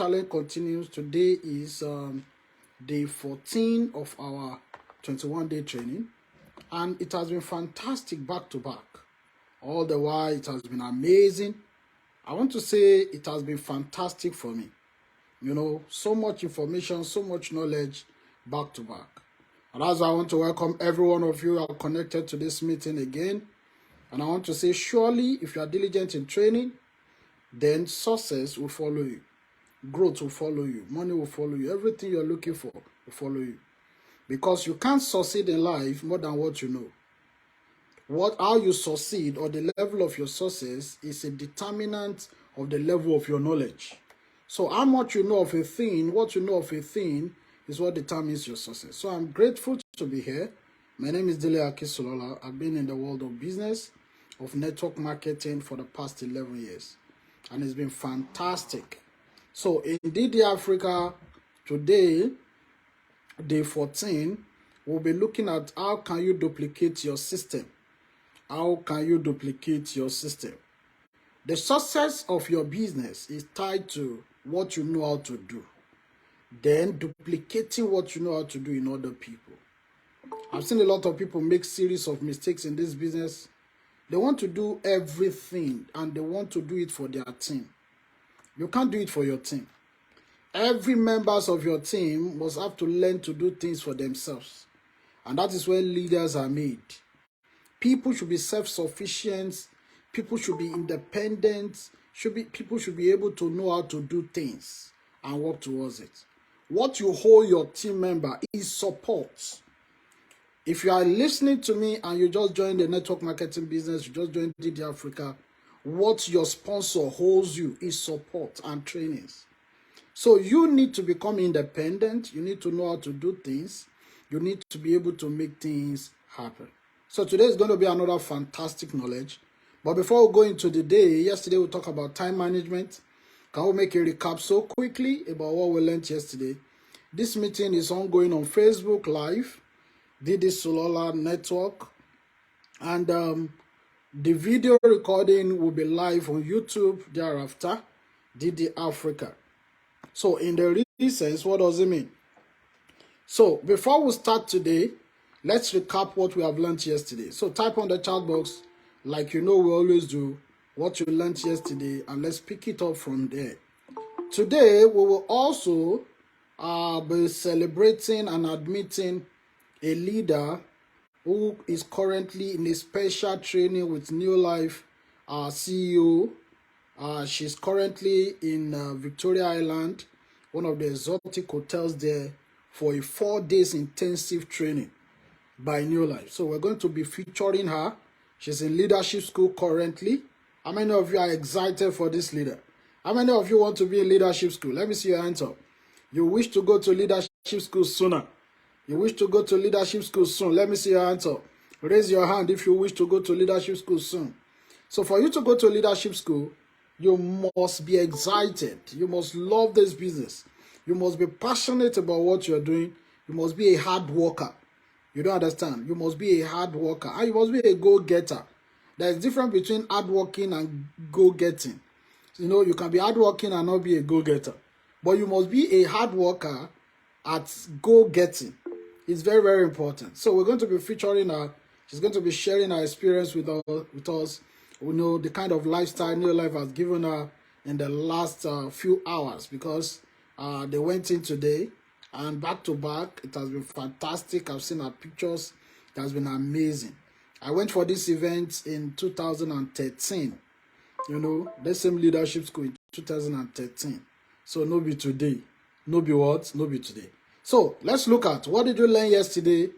challenge continues. Today is day 14 of our 21-day training, and it has been fantastic back to back. All the while, it has been amazing. I want to say it has been fantastic for me. You know, so much information, so much knowledge back to back. And as I want to welcome every one of you who are connected to this meeting again. And I want to say, surely, if you are diligent in training, then success will follow you. Growth will follow you. Money will follow you. Everything you're looking for will follow you. Because you can't succeed in life more than what you know. How you succeed or the level of your success is a determinant of the level of your knowledge. So how much you know of a thing, what you know of a thing is what determines your success. So I'm grateful to be here. My name is Dele Akisolola. I've been in the world of business, of network marketing for the past 11 years. And it's been fantastic. So in DD Africa, today, day 14, we'll be looking at how can you duplicate your system. How can you duplicate your system? The success of your business is tied to what you know how to do. Then duplicating what you know how to do in other people. I've seen a lot of people make series of mistakes in this business. They want to do everything and they want to do it for their team. You can't do it for your team. Every members of your team must have to learn to do things for themselves. And that is when leaders are made. People should be self-sufficient. People should be independent. People should be able to know how to do things and work towards it. What you hold your team member is support. If you are listening to me and you just joined the network marketing business, you just joined DD Africa, what your sponsor holds you is support and trainings. So you need to become independent. You need to know how to do things. You need to be able to make things happen. So today is going to be another fantastic knowledge. But before we go into the day, yesterday we talked about time management. Can we make a recap so quickly about what we learned yesterday? This meeting is ongoing on Facebook Live, DD Solola Network, and the video recording will be live on YouTube thereafter, DD Africa. So in the real sense, what does it mean? So before we start today, let's recap what we have learned yesterday. So type on the chat box, like you know we always do, what you learned yesterday, and let's pick it up from there. Today, we will also be celebrating and admitting a leader who is currently in a special training with New Life CEO. She's currently in Victoria Island, one of the exotic hotels there, for a 4 days intensive training by New Life. So we're going to be featuring her. She's in leadership school currently. How many of you are excited for this leader? How many of you want to be in leadership school? Let me see your hands up. You wish to go to leadership school sooner. You wish to go to leadership school soon. Let me see your hands up. Raise your hand if you wish to go to leadership school soon. So for you to go to leadership school, you must be excited. You must love this business. You must be passionate about what you're doing. You must be a hard worker. You don't understand? You must be a hard worker. And you must be a go-getter. There's a difference between hard working and go-getting. You know, you can be hard working and not be a go-getter. But you must be a hard worker at go-getting. It's very, very important. So we're going to be featuring her. She's going to be sharing her experience with us. We know the kind of lifestyle New Life has given her in the last few hours, because they went in today and back to back. It has been fantastic. I've seen her pictures. It has been amazing. I went for this event in 2013. You know, the same leadership school in 2013. So no be today. No be what? No be today. So let's look at what did you learn yesterday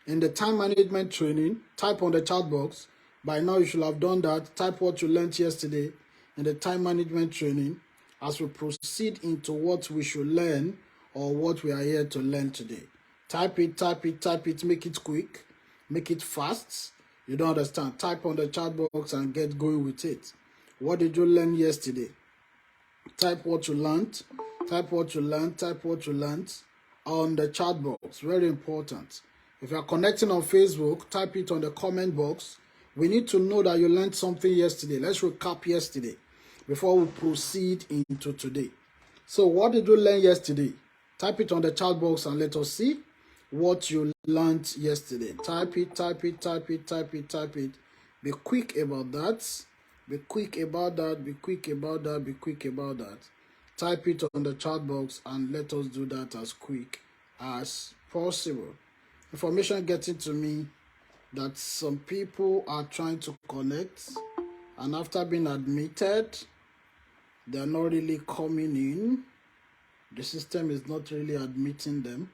in the time management training. Type on the chat box. By now you should have done that. Type what you learned yesterday in the time management training as we proceed into what we should learn or what we are here to learn today. Type it, type it, type it. Make it quick. Make it fast. You don't understand. Type on the chat box and get going with it. What did you learn yesterday? Type what you learned. Type what you learned. Type what you learned on the chat box. Very important. If you are connecting on Facebook, type it on the comment box. We need to know that you learned something yesterday. Let's recap yesterday before we proceed into today. So what did you learn yesterday? Type it on the chat box and let us see what you learned yesterday. Type it, type it, type it, type it, type it. Be quick about that. Be quick about that. Be quick about that. Be quick about that. Type it on the chat box and let us do that as quick as possible. Information getting to me that some people are trying to connect, and after being admitted, they're not really coming in. The system is not really admitting them.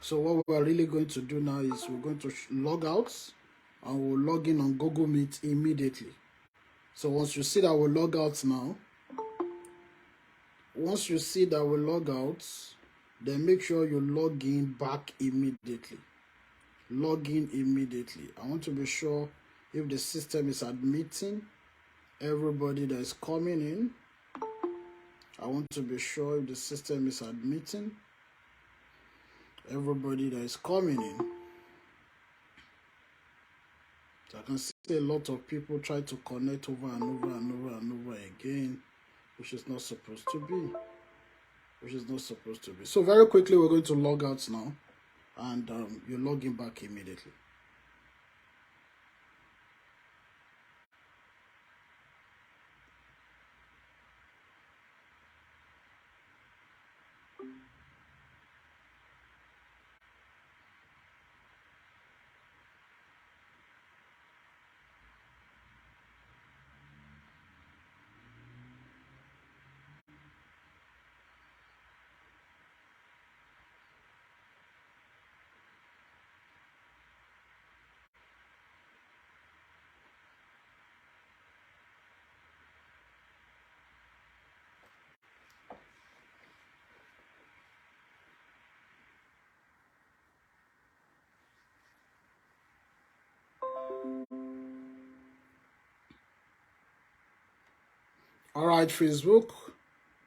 So what we're really going to do now is we're going to log out and we'll log in on Google Meet immediately. So once you see that we'll log out now, once you see that we'll log out, then make sure you log in back immediately. Log in immediately. I want to be sure if the system is admitting everybody that is coming in. I want to be sure if the system is admitting everybody that is coming in. So I can see a lot of people try to connect over and over and over and over again, which is not supposed to be. Which is not supposed to be. So very quickly, we're going to log out now, and you log in back immediately. All right, Facebook.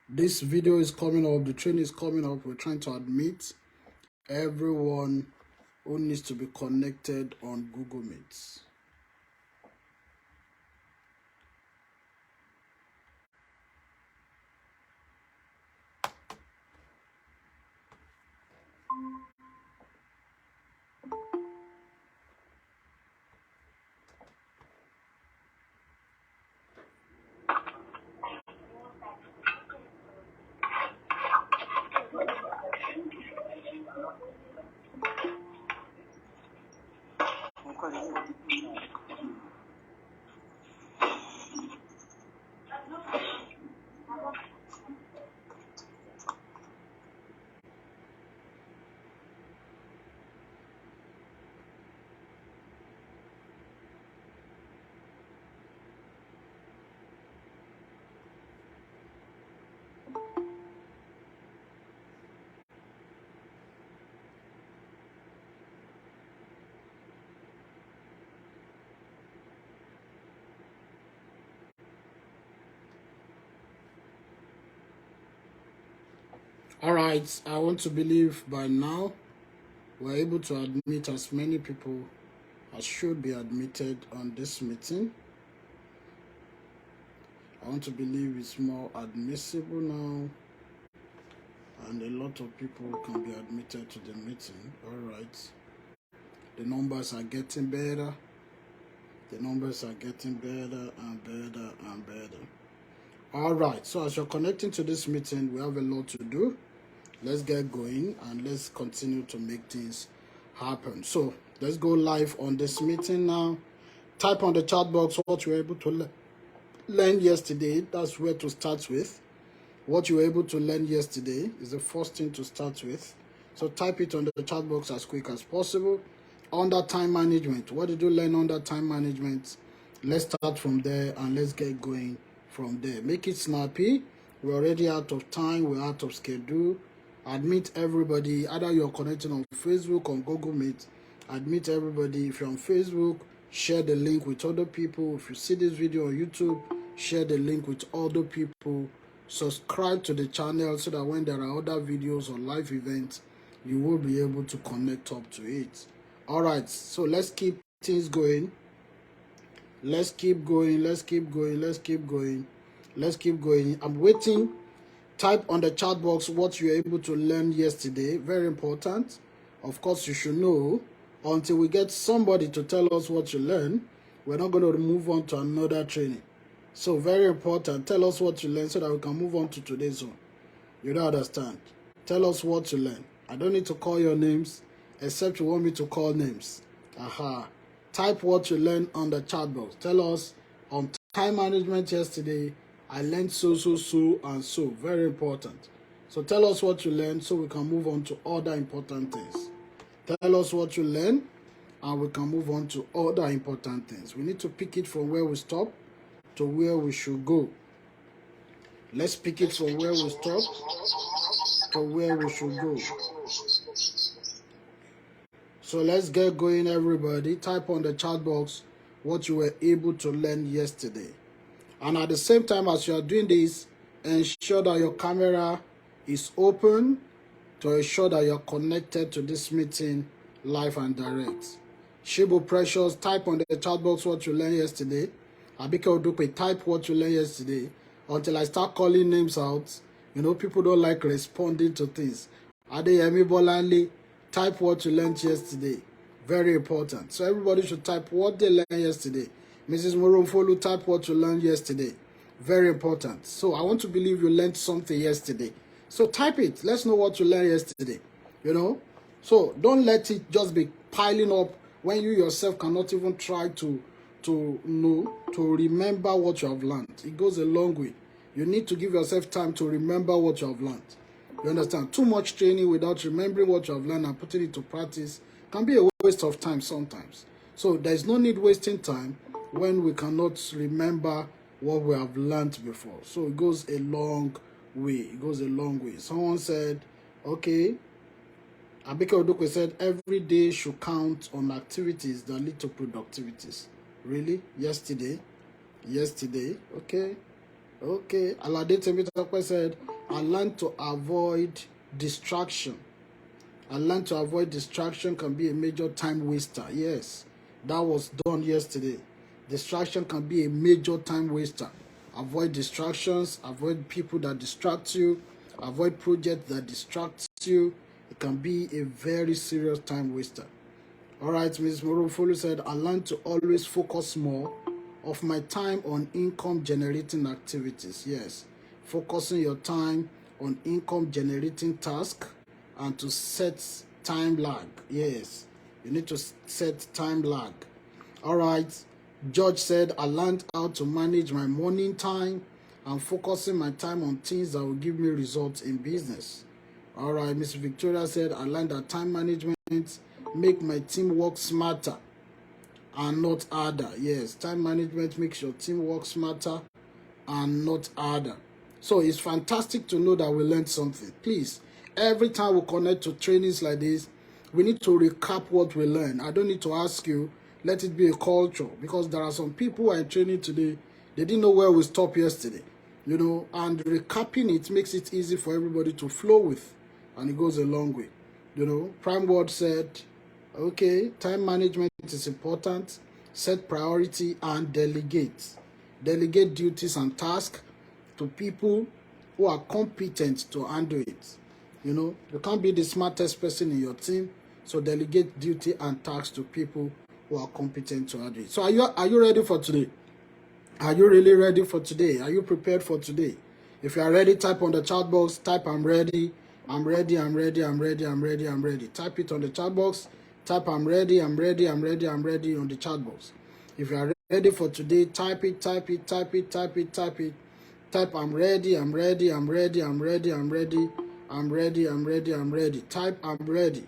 This video is coming up. The training is coming up. We're trying to admit everyone who needs to be connected on Google Meets. All right, I want to believe by now we're able to admit as many people as should be admitted on this meeting. I want to believe it's more admissible now, and a lot of people can be admitted to the meeting. All right, the numbers are getting better. The numbers are getting better and better and better. All right, so as you're connecting to this meeting, we have a lot to do. Let's get going and let's continue to make things happen. So let's go live on this meeting now. Type on the chat box what you were able to learn yesterday. That's where to start with. What you were able to learn yesterday is the first thing to start with. So type it on the chat box as quick as possible. Under time management, what did you learn under time management? Let's start from there and let's get going from there. Make it snappy. We're already out of time. We're out of schedule. Admit everybody. Either you're connecting on Facebook, on Google Meet. Admit everybody. If you're on Facebook, share the link with other people. If you see this video on YouTube, share the link with other people. Subscribe to the channel so that when there are other videos or live events, you will be able to connect up to it. All right, so let's keep things going. Let's keep going. Let's keep going. Let's keep going. Let's keep going. I'm waiting Type on the chat box what you were able to learn yesterday. Very important. Of course, you should know. Until we get somebody to tell us what you learned, we're not going to move on to another training. So very important. Tell us what you learned so that we can move on to today's one. You don't understand. Tell us what you learned. I don't need to call your names, except you want me to call names. Aha. Type what you learned on the chat box. Tell us on time management yesterday, I learned so, and so. Very important. So tell us what you learned so we can move on to other important things. Tell us what you learned and we can move on to other important things. We need to pick it from where we stop to where we should go. Let's pick it from where we stop to where we should go. So let's get going, everybody. Type on the chat box what you were able to learn yesterday. And at the same time as you are doing this, ensure that your camera is open to ensure that you're connected to this meeting live and direct. Shibu Precious, type on the chat box what you learned yesterday. Abike Odupe, type what you learned yesterday. Until I start calling names out, you know, people don't like responding to things. Adeyemi Bolanle, type what you learned yesterday. Very important. So everybody should type what they learned yesterday. Mrs. Moromfolu, type what you learned yesterday. Very important. So I want to believe you learned something yesterday. So type it. Let's know what you learned yesterday. You know? So don't let it just be piling up when you yourself cannot even try to remember what you have learned. It goes a long way. You need to give yourself time to remember what you have learned. You understand? Too much training without remembering what you have learned and putting it to practice can be a waste of time sometimes. So there's no need wasting time when we cannot remember what we have learned before. So it goes a long way. It goes a long way. Someone said, okay, Abike Odokwe said, every day should count on activities that lead to productivities. Really? Yesterday? Okay. Okay. Alade Temitope said, I learned to avoid distraction. I learned to avoid distraction can be a major time waster. Yes, that was done yesterday. Distraction can be a major time waster. Avoid distractions, avoid people that distract you, avoid projects that distract you. It can be a very serious time waster. All right, Ms. Morofolu said, I learned to always focus more of my time on income generating activities. Yes, focusing your time on income generating tasks and to set time lag. Yes, you need to set time lag. All right. George said, I learned how to manage my morning time and focusing my time on things that will give me results in business. All right. Miss Victoria said, I learned that time management make my team work smarter and not harder. Yes, time management makes your team work smarter and not harder. So it's fantastic to know that we learned something. Please, every time we connect to trainings like this, we need to recap what we learned. I don't need to ask you, let it be a culture, because there are some people who are in training today, they didn't know where we stopped yesterday, you know, and recapping it makes it easy for everybody to flow with, and it goes a long way. You know, Prime Word said, okay, time management is important, set priority and delegate. Delegate duties and tasks to people who are competent to handle it. You know, you can't be the smartest person in your team, so delegate duty and tasks to people who are competent to handle it. So are you ready for today? Are you really ready for today? Are you prepared for today? If you are ready, type on the chat box, type I'm ready, I'm ready, I'm ready, I'm ready, I'm ready, I'm ready. Type it on the chat box, type I'm ready, I'm ready, I'm ready, I'm ready on the chat box. If you are ready for today, type it, type it, type it, type it, type it. Type I'm ready, I'm ready, I'm ready, I'm ready, I'm ready, I'm ready, I'm ready, I'm ready. Type I'm ready.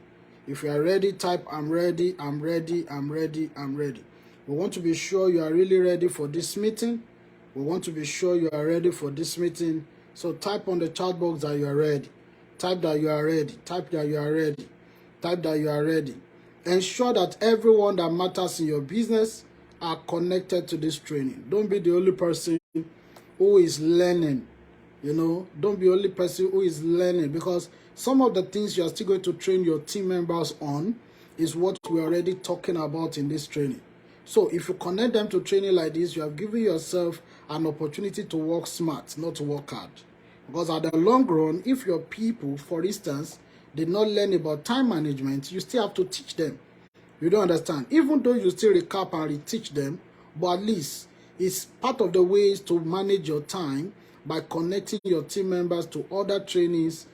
If you are ready, type I'm ready, I'm ready, I'm ready, I'm ready. We want to be sure you are really ready for this meeting. We want to be sure you are ready for this meeting. So type on the chat box that you are ready. Type that you are ready. Type that you are ready. Type that you are ready. Ensure that everyone that matters in your business are connected to this training. Don't be the only person who is learning. You know, don't be the only person who is learning, because some of the things you are still going to train your team members on is what we're already talking about in this training. So if you connect them to training like this, you have given yourself an opportunity to work smart, not to work hard. Because at the long run, if your people, for instance, did not learn about time management, you still have to teach them. You don't understand. Even though you still recap and reteach them, but at least it's part of the ways to manage your time by connecting your team members to other trainings,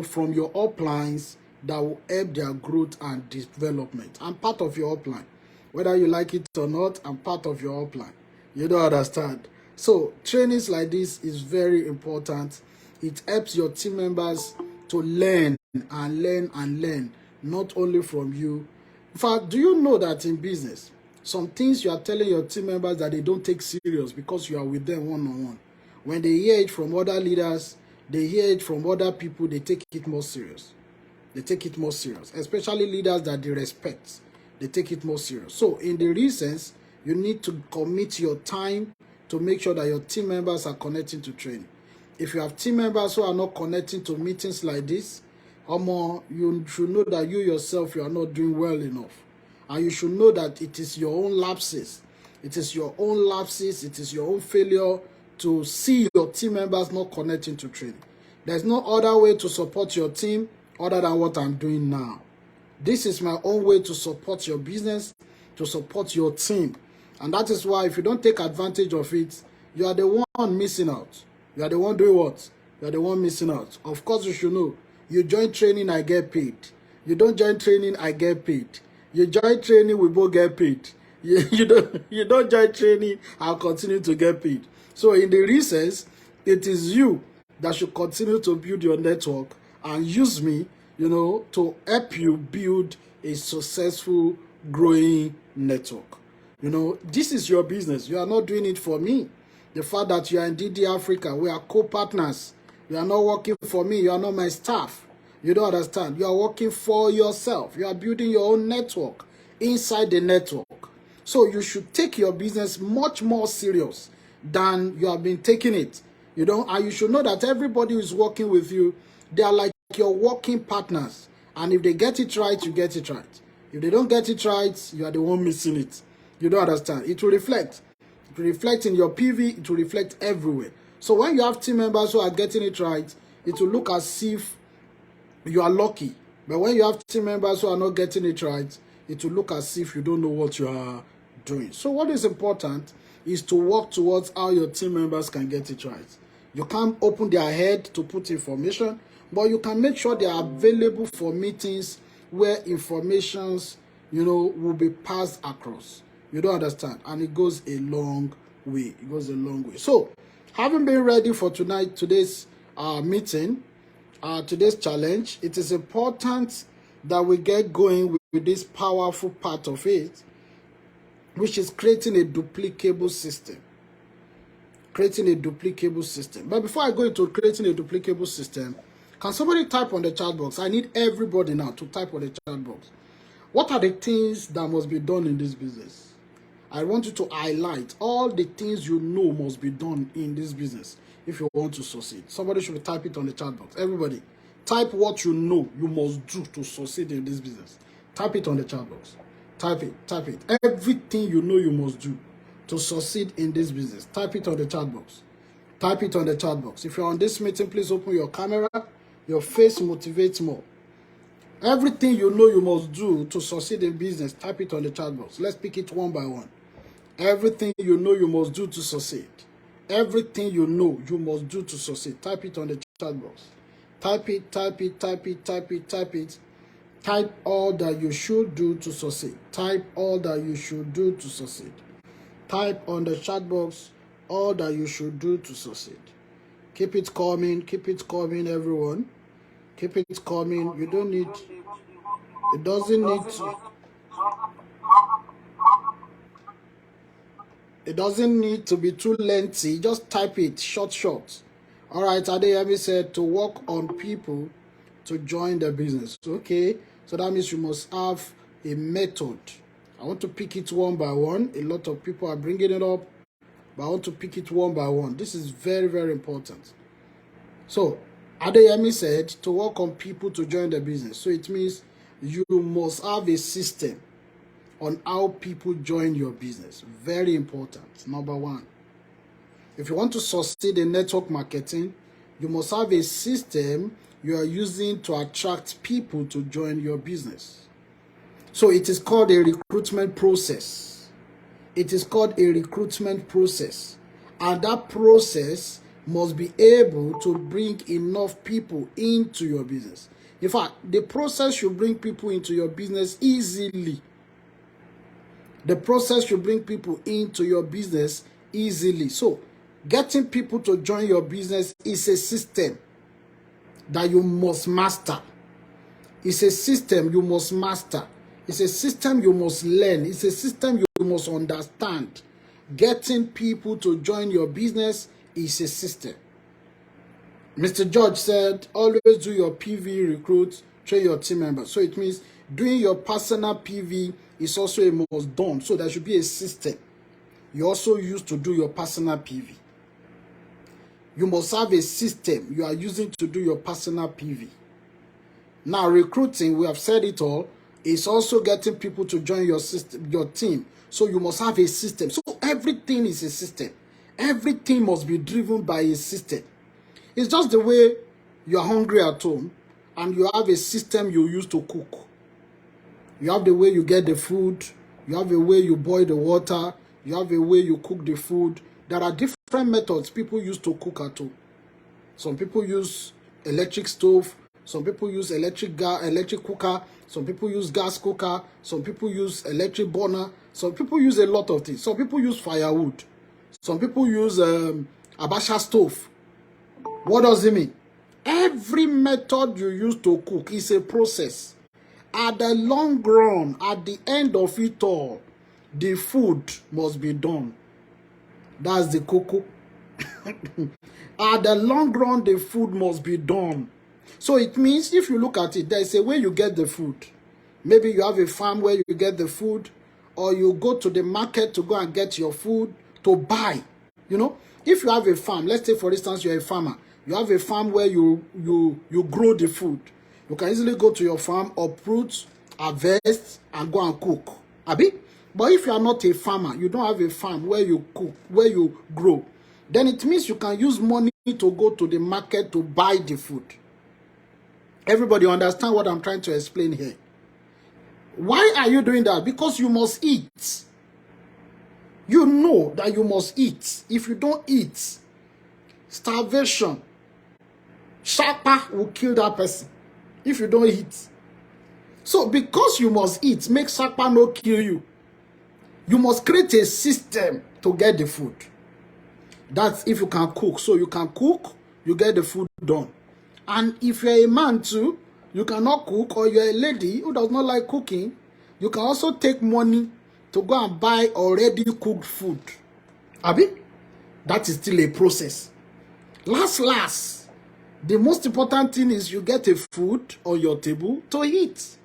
from your uplines that will help their growth and development. I'm part of your upline. Whether you like it or not, I'm part of your upline. You don't understand. So trainings like this is very important. It helps your team members to learn and learn and learn, not only from you. In fact, do you know that in business, some things you are telling your team members that they don't take serious because you are with them one-on-one. When they hear it from other leaders, they hear it from other people, they take it more serious. They take it more serious, especially leaders that they respect. They take it more serious. So in the reasons, you need to commit your time to make sure that your team members are connecting to training. If you have team members who are not connecting to meetings like this, you should know that you yourself, you are not doing well enough. And you should know that it is your own lapses. It is your own lapses. It is your own failure to see your team members not connecting to training. There's no other way to support your team other than what I'm doing now. This is my own way to support your business, to support your team. And that is why if you don't take advantage of it, you are the one missing out. You are the one doing what? You are the one missing out. Of course, you should know. You join training, I get paid. You don't join training, I get paid. You join training, we both get paid. You don't join training, I'll continue to get paid. So in the recess, it is you that should continue to build your network and use me, to help you build a successful, growing network. This is your business. You are not doing it for me. The fact that you are in DD Africa, we are co-partners. You are not working for me. You are not my staff. You don't understand. You are working for yourself. You are building your own network inside the network. So you should take your business much more serious than you have been taking it. And you should know that everybody who is working with you, they are like your working partners. And if they get it right, you get it right. If they don't get it right, you are the one missing it. You don't understand. It will reflect. It will reflect in your PV. It will reflect everywhere. So when you have team members who are getting it right, it will look as if you are lucky. But when you have team members who are not getting it right, it will look as if you don't know what you are doing. So what is important is to work towards how your team members can get it right. You can't open their head to put information, but you can make sure they are available for meetings where informations, will be passed across. You don't understand. And it goes a long way. It goes a long way. So, having been ready for today's meeting, today's challenge, it is important that we get going with this powerful part of it, which is creating a duplicable system. Creating a duplicable system. But before I go into creating a duplicable system, can somebody type on the chat box? I need everybody now to type on the chat box. What are the things that must be done in this business? I want you to highlight all the things you know must be done in this business if you want to succeed. Somebody should type it on the chat box. Everybody, type what you know you must do to succeed in this business. Type it on the chat box. Type it. Type it. Everything you know you must do to succeed in this business. Type it on the chat box. Type it on the chat box. If you're on this meeting, please open your camera. Your face motivates more. Everything you know you must do to succeed in business, type it on the chat box. Let's pick it one by one. Everything you know you must do to succeed. Everything you know you must do to succeed. Type it on the chat box. Type it, type it, type it, type it, type it. Type all that you should do to succeed. Type all that you should do to succeed. Type on the chat box all that you should do to succeed. Keep it coming, everyone. Keep it coming. You don't need, it doesn't need to, it doesn't need to be too lengthy. Just type it, short. All right, Adeyemi said to work on people to join the business. Okay, so that means you must have a method. I want to pick it one by one. A lot of people are bringing it up, but I want to pick it one by one. This is very, very important. So, Adeyemi said to work on people to join the business. So it means you must have a system on how people join your business. Very important. Number one. If you want to succeed in network marketing, You must have a system you are using to attract people to join your business. So it is called a recruitment process. It is called a recruitment process. And that process must be able to bring enough people into your business. In fact, the process should bring people into your business easily. The process should bring people into your business easily. So, getting people to join your business is a system that you must master. It's a system you must master. It's a system you must learn. It's a system you must understand. Getting people to join your business is a system. Mr. George said, always do your PV recruits, train your team members. So it means doing your personal PV is also a must done. So there should be a system you also use to do your personal PV. You must have a system you are using to do your personal PV. Now, recruiting, we have said it all, is also getting people to join your system, your team. So you must have a system. So everything is a system. Everything must be driven by a system. It's just the way you are hungry at home and you have a system you use to cook. You have the way you get the food. You have a way you boil the water. You have a way you cook the food. There are different methods people use to cook at home. Some people use electric stove. Some people use electric cooker. Some people use gas cooker. Some people use electric burner. Some people use a lot of things. Some people use firewood. Some people use Abasha stove. What does it mean? Every method you use to cook is a process. At the long run, at the end of it all, the food must be done. That's the cocoa. At the long run, the food must be done. So it means if you look at it, there's a way you get the food. Maybe you have a farm where you get the food, or you go to the market to go and get your food to buy. You know, if you have a farm, let's say for instance you're a farmer, you have a farm where you grow the food. You can easily go to your farm, uproot, harvest, and go and cook. Abi? But if you are not a farmer, you don't have a farm where you cook, where you grow, then it means you can use money to go to the market to buy the food. Everybody understand what I'm trying to explain here? Why are you doing that? Because you must eat. You know that you must eat. If you don't eat, starvation, Shapa will kill that person if you don't eat. So because you must eat, make Shapa not kill you. You must create a system to get the food. That's if you can cook. So you can cook, you get the food done. And if you're a man too, you cannot cook, or you're a lady who does not like cooking, you can also take money to go and buy already cooked food. Abi? That is still a process. Last, the most important thing is you get a food on your table to eat.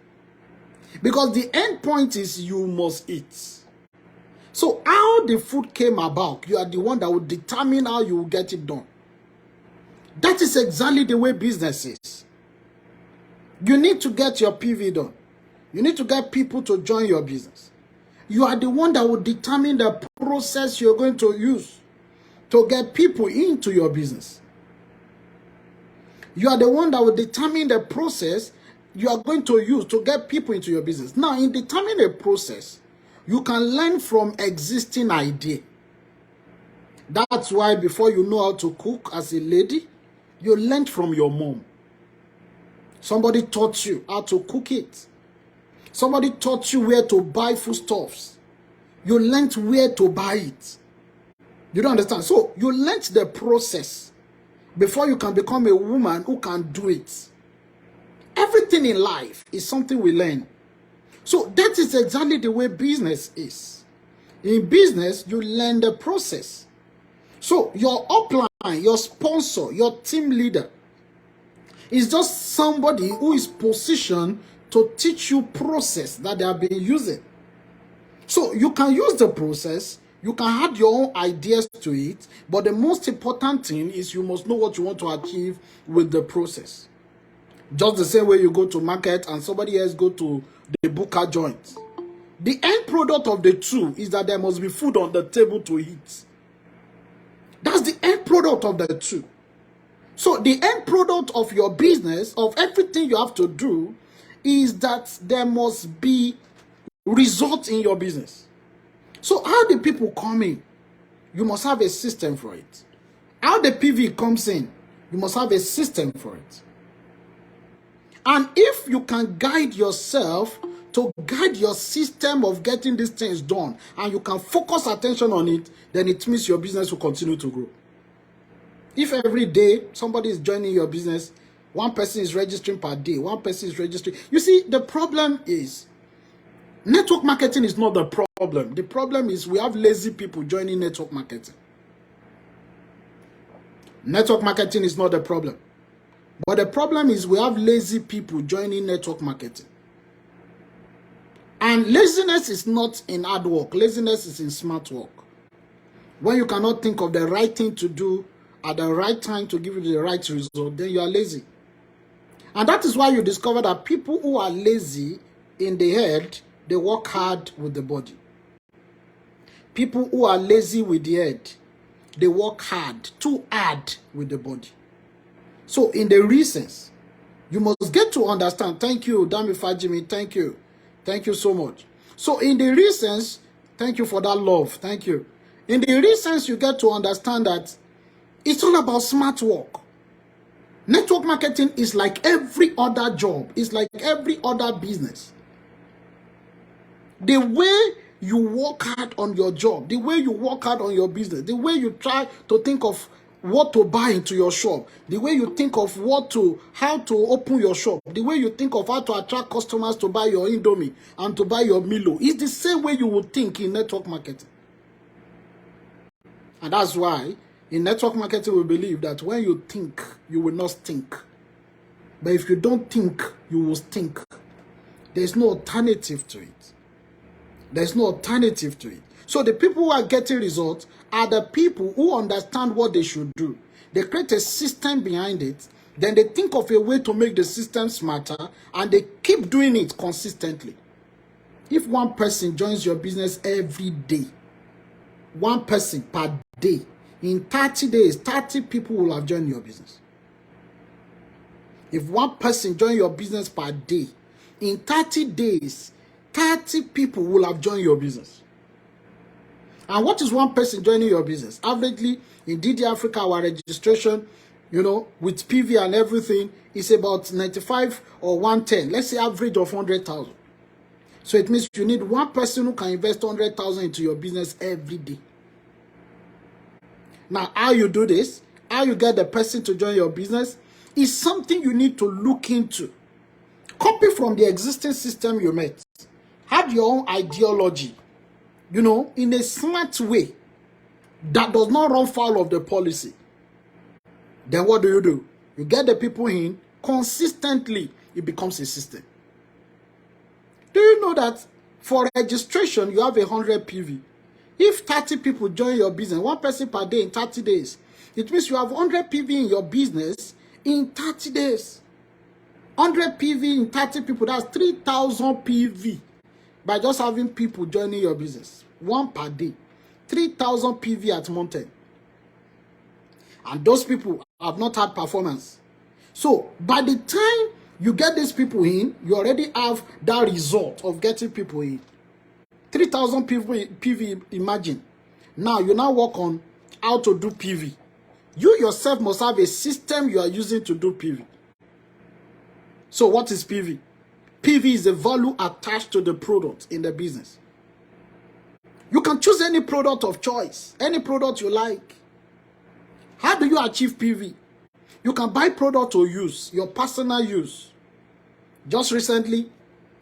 Because the end point is you must eat. So how the food came about, you are the one that will determine how you will get it done. That is exactly the way business is. You need to get your PV done. You need to get people to join your business. You are the one that will determine the process you're going to use to get people into your business. You are the one that will determine the process you are going to use to get people into your business. Now, in determining a process, you can learn from existing idea. That's why before you know how to cook as a lady, you learned from your mom. Somebody taught you how to cook it. Somebody taught you where to buy foodstuffs. You learned where to buy it. You don't understand? So you learned the process before you can become a woman who can do it. Everything in life is something we learn. So that is exactly the way business is. In business, you learn the process. So your upline, your sponsor, your team leader is just somebody who is positioned to teach you process that they have been using. So you can use the process, you can add your own ideas to it, but the most important thing is you must know what you want to achieve with the process. Just the same way you go to market and somebody else go to the booker joint. The end product of the two is that there must be food on the table to eat. That's the end product of the two. So the end product of your business, of everything you have to do, is that there must be results in your business. So how the people come in? You must have a system for it. How the PV comes in? You must have a system for it. And if you can guide yourself to guide your system of getting these things done, and you can focus attention on it, then it means your business will continue to grow. If every day somebody is joining your business, one person is registering per day, one person is registering. You see, the problem is, network marketing is not the problem. The problem is we have lazy people joining network marketing. Network marketing is not the problem. But the problem is we have lazy people joining network marketing. And laziness is not in hard work. Laziness is in smart work. When you cannot think of the right thing to do at the right time to give you the right result, then you are lazy. And that is why you discover that people who are lazy in the head, they work hard with the body. People who are lazy with the head, they work hard, too hard with the body. So in the reasons, you must get to understand. Thank you, Dami Fajimi. Thank you. Thank you so much. So in the reasons, thank you for that love. Thank you. In the reasons, you get to understand that it's all about smart work. Network marketing is like every other job. It's like every other business. The way you work hard on your job, the way you work hard on your business, the way you try to think of what to buy into your shop, the way you think of how to open your shop, the way you think of how to attract customers to buy your Indomie and to buy your Milo, is the same way you would think in network marketing. And that's why in network marketing we believe that when you think, you will not stink. But if you don't think, you will stink. There's no alternative to it. There's no alternative to it. So the people who are getting results are the people who understand what they should do. They create a system behind it. Then they think of a way to make the system smarter, and they keep doing it consistently. If one person joins your business every day, one person per day, in 30 days, 30 people will have joined your business. If one person joins your business per day, in 30 days, 30 people will have joined your business. And what is one person joining your business? Averagely, in DD Africa, our registration, with PV and everything, is about 95 or 110. Let's say average of 100,000. So it means you need one person who can invest 100,000 into your business every day. Now, how you do this, how you get the person to join your business, is something you need to look into. Copy from the existing system you met. Have your own ideology, in a smart way that does not run foul of the policy. Then what do? You get the people in consistently, it becomes a system. Do you know that for registration, you have 100 PV? If 30 people join your business, one person per day in 30 days, it means you have 100 PV in your business in 30 days. 100 PV in 30 people, that's 3,000 PV by just having people joining your business. One per day. 3,000 PV at month end. And those people have not had performance. So by the time you get these people in, you already have that result of getting people in. 3,000 PV, imagine. Now you now work on how to do PV. You yourself must have a system you are using to do PV. So what is PV? PV is the value attached to the product in the business. You can choose any product of choice, any product you like. How do you achieve PV? You can buy product to use, your personal use. Just recently,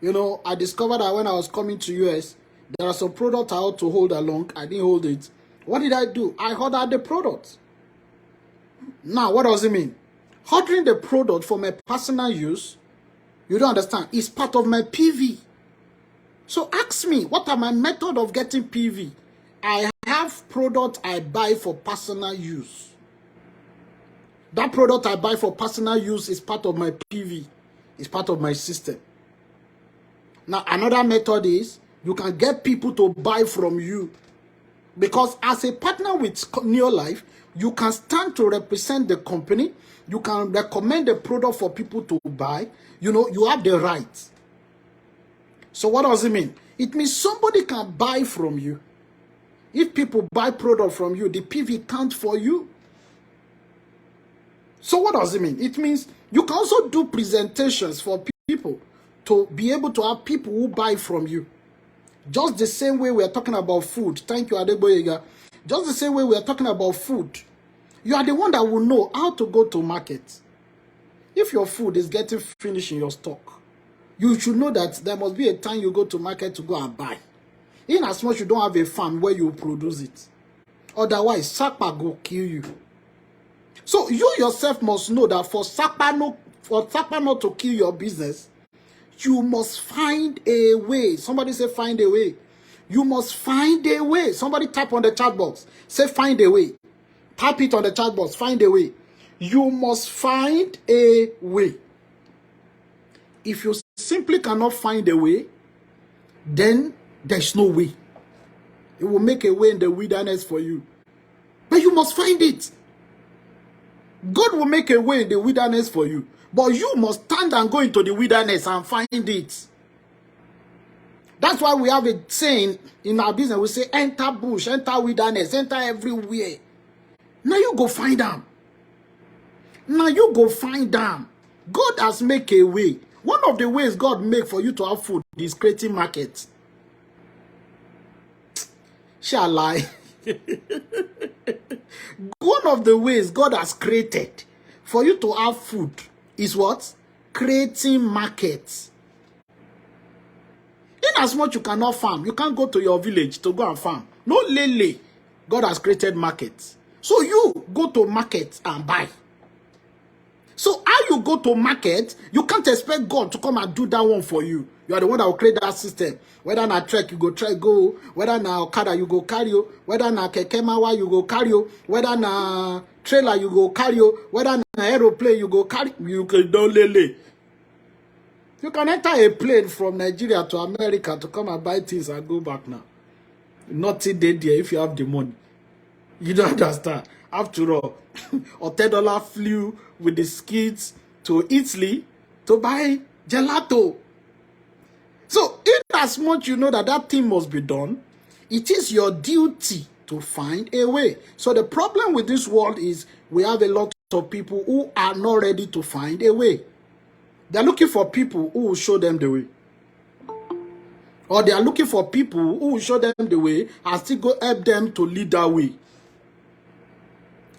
I discovered that when I was coming to US, there are some products I had to hold along. I didn't hold it. What did I do? I ordered the product. Now, what does it mean? Ordering the product for my personal use, you don't understand, is part of my PV. So ask me, what are my method of getting PV? I have product I buy for personal use. That product I buy for personal use is part of my PV. It's part of my system. Now, another method is you can get people to buy from you. Because as a partner with Neolife, you can stand to represent the company. You can recommend the product for people to buy. You know, you have the right. So what does it mean? It means somebody can buy from you. If people buy product from you, the PV count for you. So what does it mean? It means you can also do presentations for people to be able to have people who buy from you. Just the same way we are talking about food. Thank you, Adeboyega. Just the same way we are talking about food. You are the one that will know how to go to market. If your food is getting finished in your stock, you should know that there must be a time you go to market to go and buy. In as much you don't have a farm where you produce it. Otherwise, Sapa go kill you. So you yourself must know that for Sapa not to kill your business, you must find a way. Somebody say find a way. You must find a way. Somebody type on the chat box. Say find a way. Type it on the chat box. Find a way. You must find a way. If you simply cannot find a way, then there's no way. It will make a way in the wilderness for you. But you must find it. God will make a way in the wilderness for you. But you must stand and go into the wilderness and find it. That's why we have a saying in our business. We say, enter bush, enter wilderness, enter everywhere. Now you go find them. Now you go find them. God has made a way. One of the ways God make for you to have food is creating markets. Shall I? One of the ways God has created for you to have food is what? Creating markets. In as much you cannot farm, you can't go to your village to go and farm. No lele. God has created markets. So you go to market and buy. So how you go to market, you can't expect God to come and do that one for you. You are the one that will create that system. Whether na trek you go, whether na okada you go carry, whether na keke mawa you go carry, whether na trailer you go carry, whether na aeroplane you go carry, you can don't lele. You can enter a plane from Nigeria to America to come and buy things and go back now. Nothing there if you have the money. You don't understand. After all, $10 flew with the skids to Italy to buy gelato. So, in as much you know that that thing must be done, it is your duty to find a way. So, the problem with this world is we have a lot of people who are not ready to find a way. They're looking for people who will show them the way. Or they are looking for people who will show them the way and still go help them to lead that way.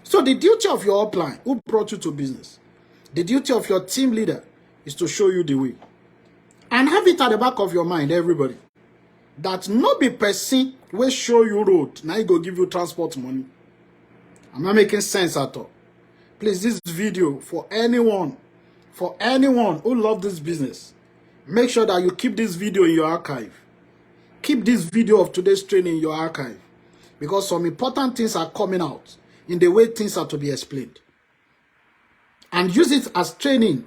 So the duty of your upline, who brought you to business, the duty of your team leader is to show you the way. And have it at the back of your mind, everybody, that no be person will show you road, now he go give you transport money. I'm not making sense at all. Please, this video for anyone who love this business, make sure that you keep this video in your archive. Keep this video of today's training in your archive, because some important things are coming out in the way things are to be explained. And use it as training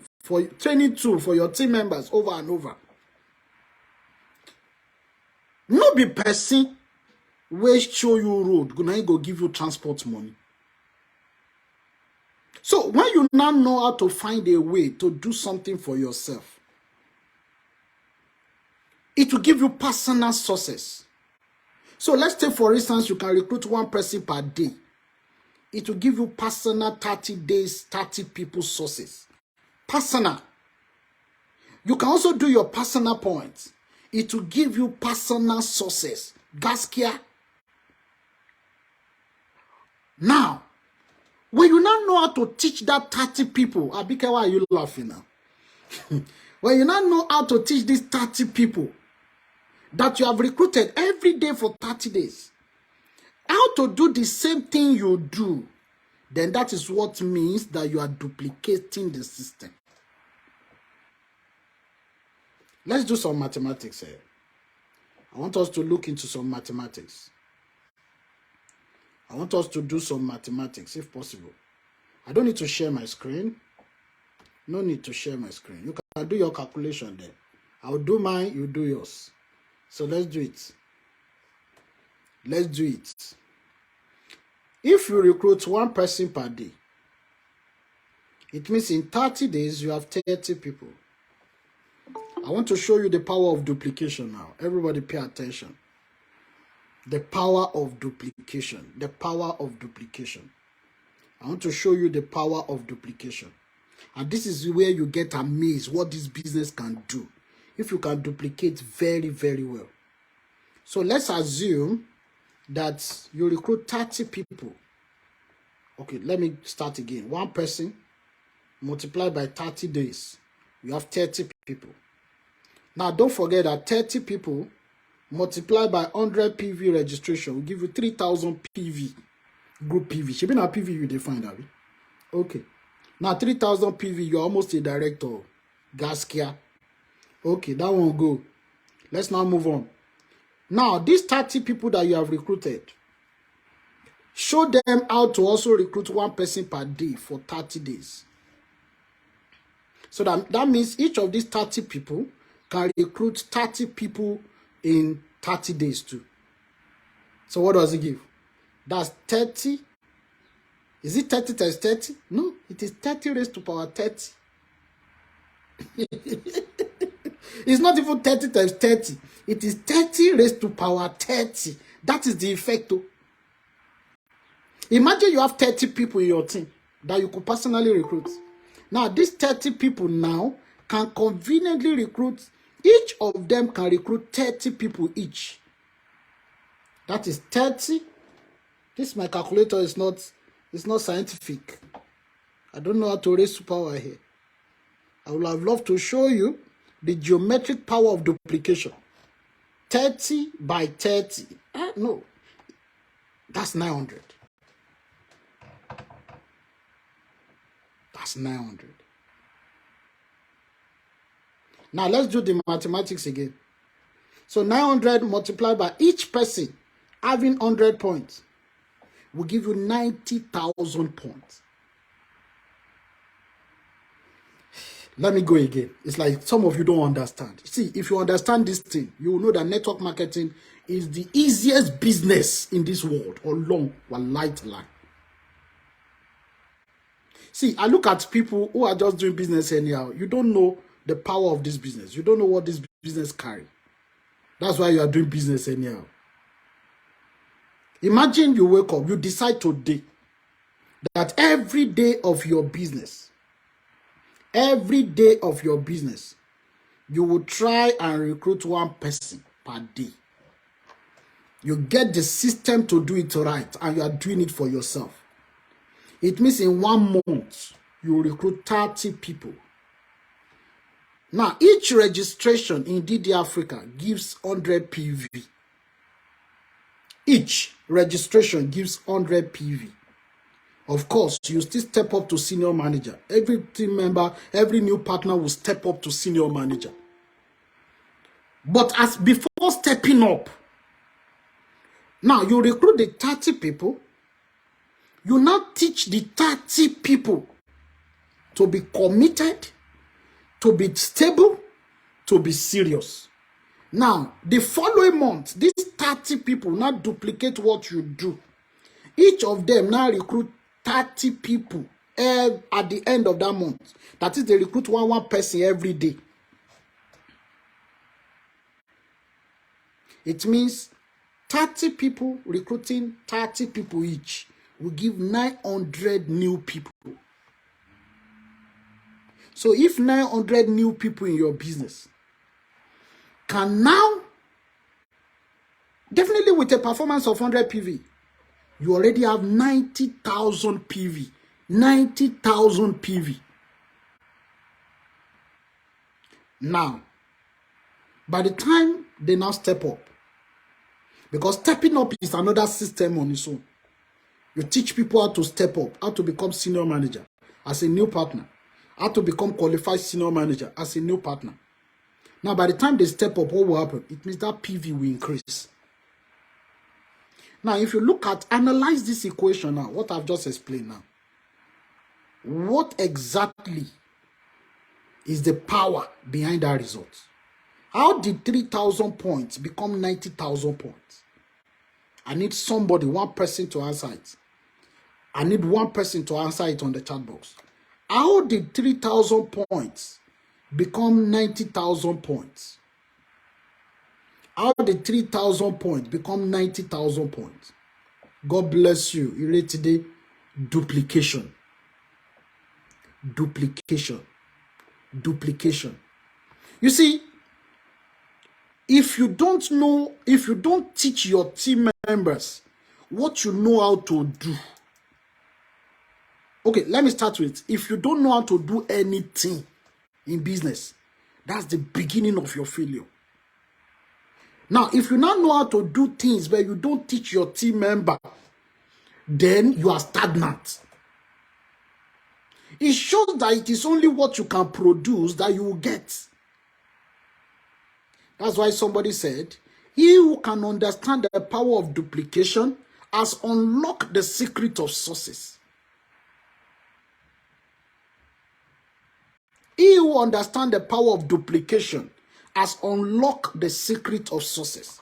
tool for your team members over and over. No be person will show you road, gonna go give you transport money. So when you now know how to find a way to do something for yourself, it will give you personal success. So let's take, for instance, you can recruit one person per day. It will give you personal 30 days, 30 people sources. Personal. You can also do your personal points. It will give you personal sources. Gaskia. Now, when you now know how to teach that 30 people, Abike, why are you laughing now? When you now know how to teach these 30 people that you have recruited every day for 30 days, how to do the same thing you do, then that is what means that you are duplicating the system. Let's do some mathematics here. I want us to look into some mathematics. I want us to do some mathematics if possible. I don't need to share my screen. No need to share my screen. You can do your calculation there. I'll do mine, you do yours. So let's do it. Let's do it. If you recruit one person per day, it means in 30 days you have 30 people. I want to show you the power of duplication now. Everybody pay attention. The power of duplication. The power of duplication. I want to show you the power of duplication. And this is where you get amazed what this business can do if you can duplicate very, very well. So let's assume that you recruit 30 people. Okay, let me start again. One person multiplied by 30 days. You have 30 people. Now, don't forget that 30 people multiplied by 100 PV registration will give you 3,000 PV. Group PV. Should be not PV you define that. Okay. Now 3,000 PV, you're almost a director. Gaskia. Okay, that won't go. Let's now move on. Now, these 30 people that you have recruited, show them how to also recruit one person per day for 30 days. So that means each of these 30 people can recruit 30 people in 30 days too. So what does it give? That's 30. Is it 30 times 30? No, it is 30 raised to power 30. It's not even 30 times 30. It is 30 raised to power 30. That is the effect. Imagine you have 30 people in your team that you could personally recruit. Now, these 30 people now can conveniently recruit. Each of them can recruit 30 people each. That is 30. This my calculator is not scientific. I don't know how to raise to power here. I would have loved to show you the geometric power of duplication. 30 by 30. No. That's 900. That's 900. Now let's do the mathematics again. So 900 multiplied by each person having 100 points will give you 90,000 points. Let me go again. It's like some of you don't understand. See, if you understand this thing, you will know that network marketing is the easiest business in this world. Or long, or light line. See, I look at people who are just doing business anyhow. You don't know the power of this business. You don't know what this business carry. That's why you are doing business anyhow. Imagine you wake up, you decide today that every day of your business, you will try and recruit one person per day. You get the system to do it right, and you are doing it for yourself. It means in 1 month, you will recruit 30 people. Now, each registration in DD Africa gives 100 PV. Each registration gives 100 PV. Of course, you still step up to senior manager. Every team member, every new partner will step up to senior manager. But as before stepping up, now you recruit the 30 people. You now teach the 30 people to be committed, to be stable, to be serious. Now, the following month, these 30 people now duplicate what you do. Each of them now recruit 30 people at the end of that month. That is, they recruit one person every day. It means 30 people recruiting 30 people each will give 900 new people. So if 900 new people in your business can now, definitely with a performance of 100 PV, you already have 90,000 PV. 90,000 PV. Now, by the time they now step up, because stepping up is another system on its own. You teach people how to step up, how to become senior manager as a new partner, how to become qualified senior manager as a new partner. Now, by the time they step up, what will happen? It means that PV will increase. Now, if you look at, analyze this equation now, what I've just explained now. What exactly is the power behind that result? How did 3,000 points become 90,000 points? I need somebody, one person to answer it. I need one person to answer it on the chat box. How did 3,000 points become 90,000 points? How did 3,000 points become 90,000 points? God bless you. You read today? Duplication. Duplication. Duplication. You see, if you don't know, if you don't teach your team members what you know how to do. Okay, let me start with, if you don't know how to do anything in business, that's the beginning of your failure. Now, if you now know how to do things but you don't teach your team member, then you are stagnant. It shows that it is only what you can produce that you will get. That's why somebody said, he who can understand the power of duplication has unlocked the secret of success. He who understands the power of duplication has unlocked the secret of success.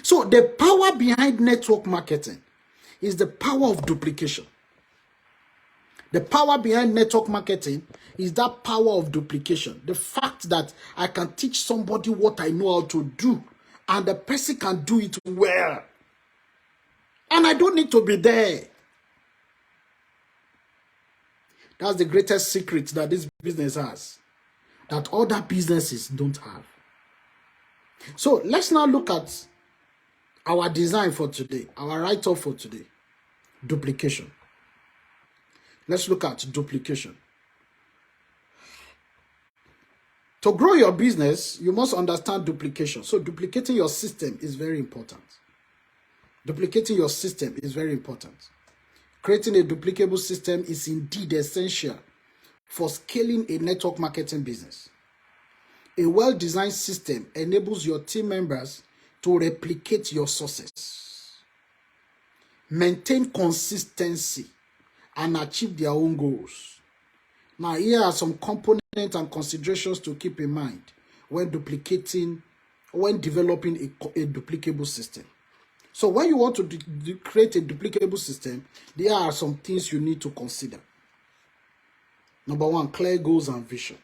So the power behind network marketing is the power of duplication. The power behind network marketing is that power of duplication. The fact that I can teach somebody what I know how to do and the person can do it well. And I don't need to be there. That's the greatest secret that this business has, that other businesses don't have. So let's now look at our design for today, our write-up for today. Duplication. Let's look at duplication. To grow your business, you must understand duplication. So duplicating your system is very important. Duplicating your system is very important. Creating a duplicable system is indeed essential for scaling a network marketing business. A well-designed system enables your team members to replicate your success, maintain consistency, and achieve their own goals. Now, here are some components and considerations to keep in mind when developing a duplicable system. So when you want to create a duplicable system, there are some things you need to consider. Number one, clear goals and vision.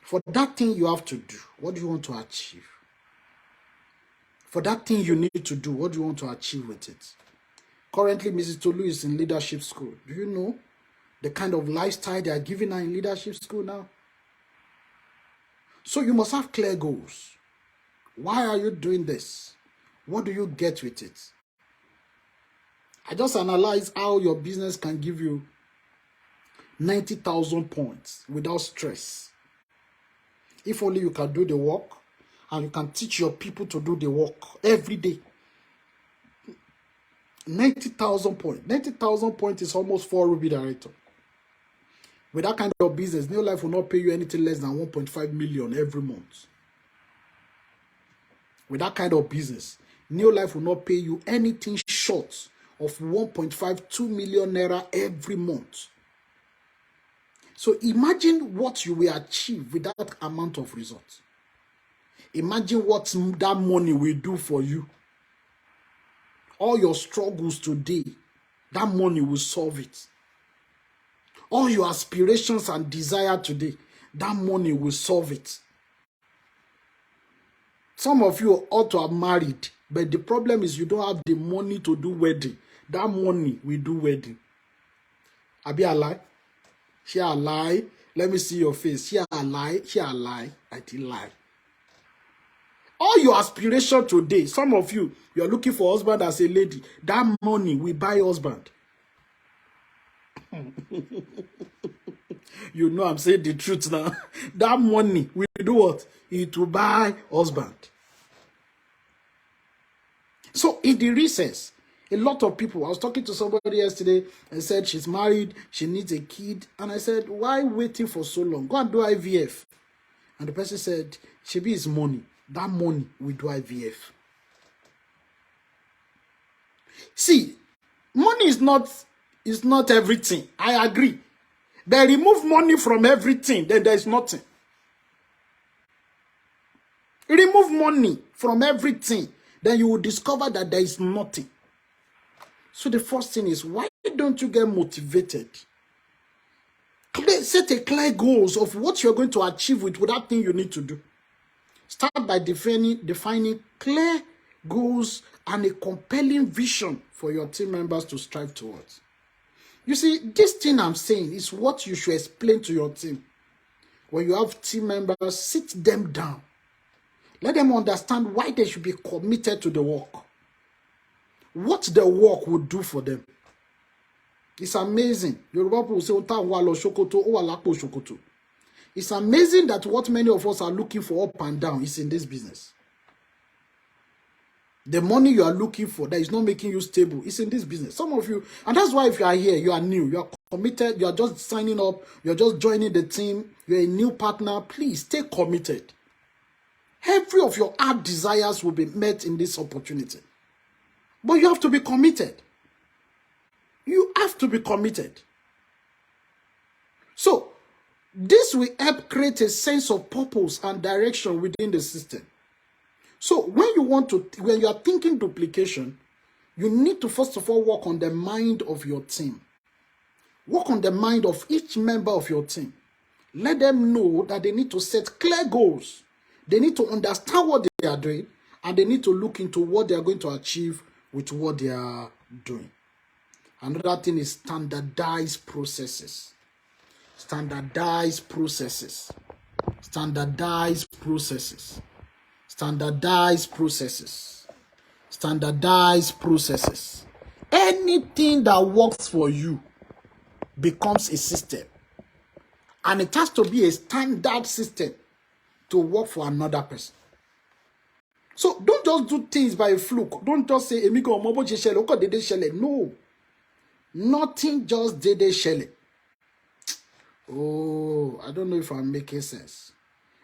For that thing you have to do, what do you want to achieve? For that thing you need to do, what do you want to achieve with it? Currently, Mrs. Tolu is in leadership school. Do you know the kind of lifestyle they are giving her in leadership school now? So you must have clear goals. Why are you doing this? What do you get with it? I just analyze how your business can give you 90,000 points without stress. If only you can do the work and you can teach your people to do the work every day. 90,000 points. 90,000 points is almost 4 Ruby director. With that kind of business, New Life will not pay you anything less than 1.5 million every month. With that kind of business, New Life will not pay you anything short of 1.52 million naira every month. So imagine what you will achieve with that amount of results. Imagine what that money will do for you. All your struggles today, that money will solve it. All your aspirations and desire today, that money will solve it. Some of you ought to have married, but the problem is you don't have the money to do wedding. That money will do wedding. Abi a lie? She a lie. Let me see your face. She a lie. She a lie. I did lie. All your aspiration today, some of you, you're looking for husband as a lady. That money will buy husband. You know I'm saying the truth now. That money will do what? It will buy husband. So in the recess, a lot of people, I was talking to somebody yesterday and said she's married, she needs a kid. And I said, why waiting for so long? Go and do IVF. And the person said, Shebi is money. That money will do IVF. See, money is not everything. I agree. They remove money from everything, then there is nothing. Remove money from everything, then you will discover that there is nothing. So the first thing is, why don't you get motivated? Set a clear goals of what you're going to achieve with that thing you need to do. Start by defining clear goals and a compelling vision for your team members to strive towards. You see, this thing I'm saying is what you should explain to your team. When you have team members, sit them down. Let them understand why they should be committed to the work. What the work would do for them. It's amazing. Yoruba people say, it's amazing that what many of us are looking for up and down is in this business. The money you are looking for that is not making you stable is in this business. Some of you, and that's why if you are here, you are new, you are committed, you are just signing up, you are just joining the team, you're a new partner, please stay committed. Every of your heart desires will be met in this opportunity. But you have to be committed. You have to be committed. So, this will help create a sense of purpose and direction within the system. So, when you are thinking duplication, you need to first of all work on the mind of your team. Work on the mind of each member of your team. Let them know that they need to set clear goals. They need to understand what they are doing, and they need to look into what they are going to achieve with what they are doing. Another thing is standardized processes. Standardized processes. Standardized processes. Standardized processes. Standardized processes. Anything that works for you becomes a system. And it has to be a standard system to work for another person. So don't just do things by a fluke. Don't just say, Emigo, Mobo Shele, Oko Dede Shele. No. Nothing just Dede Shele. Oh, I don't know if I'm making sense.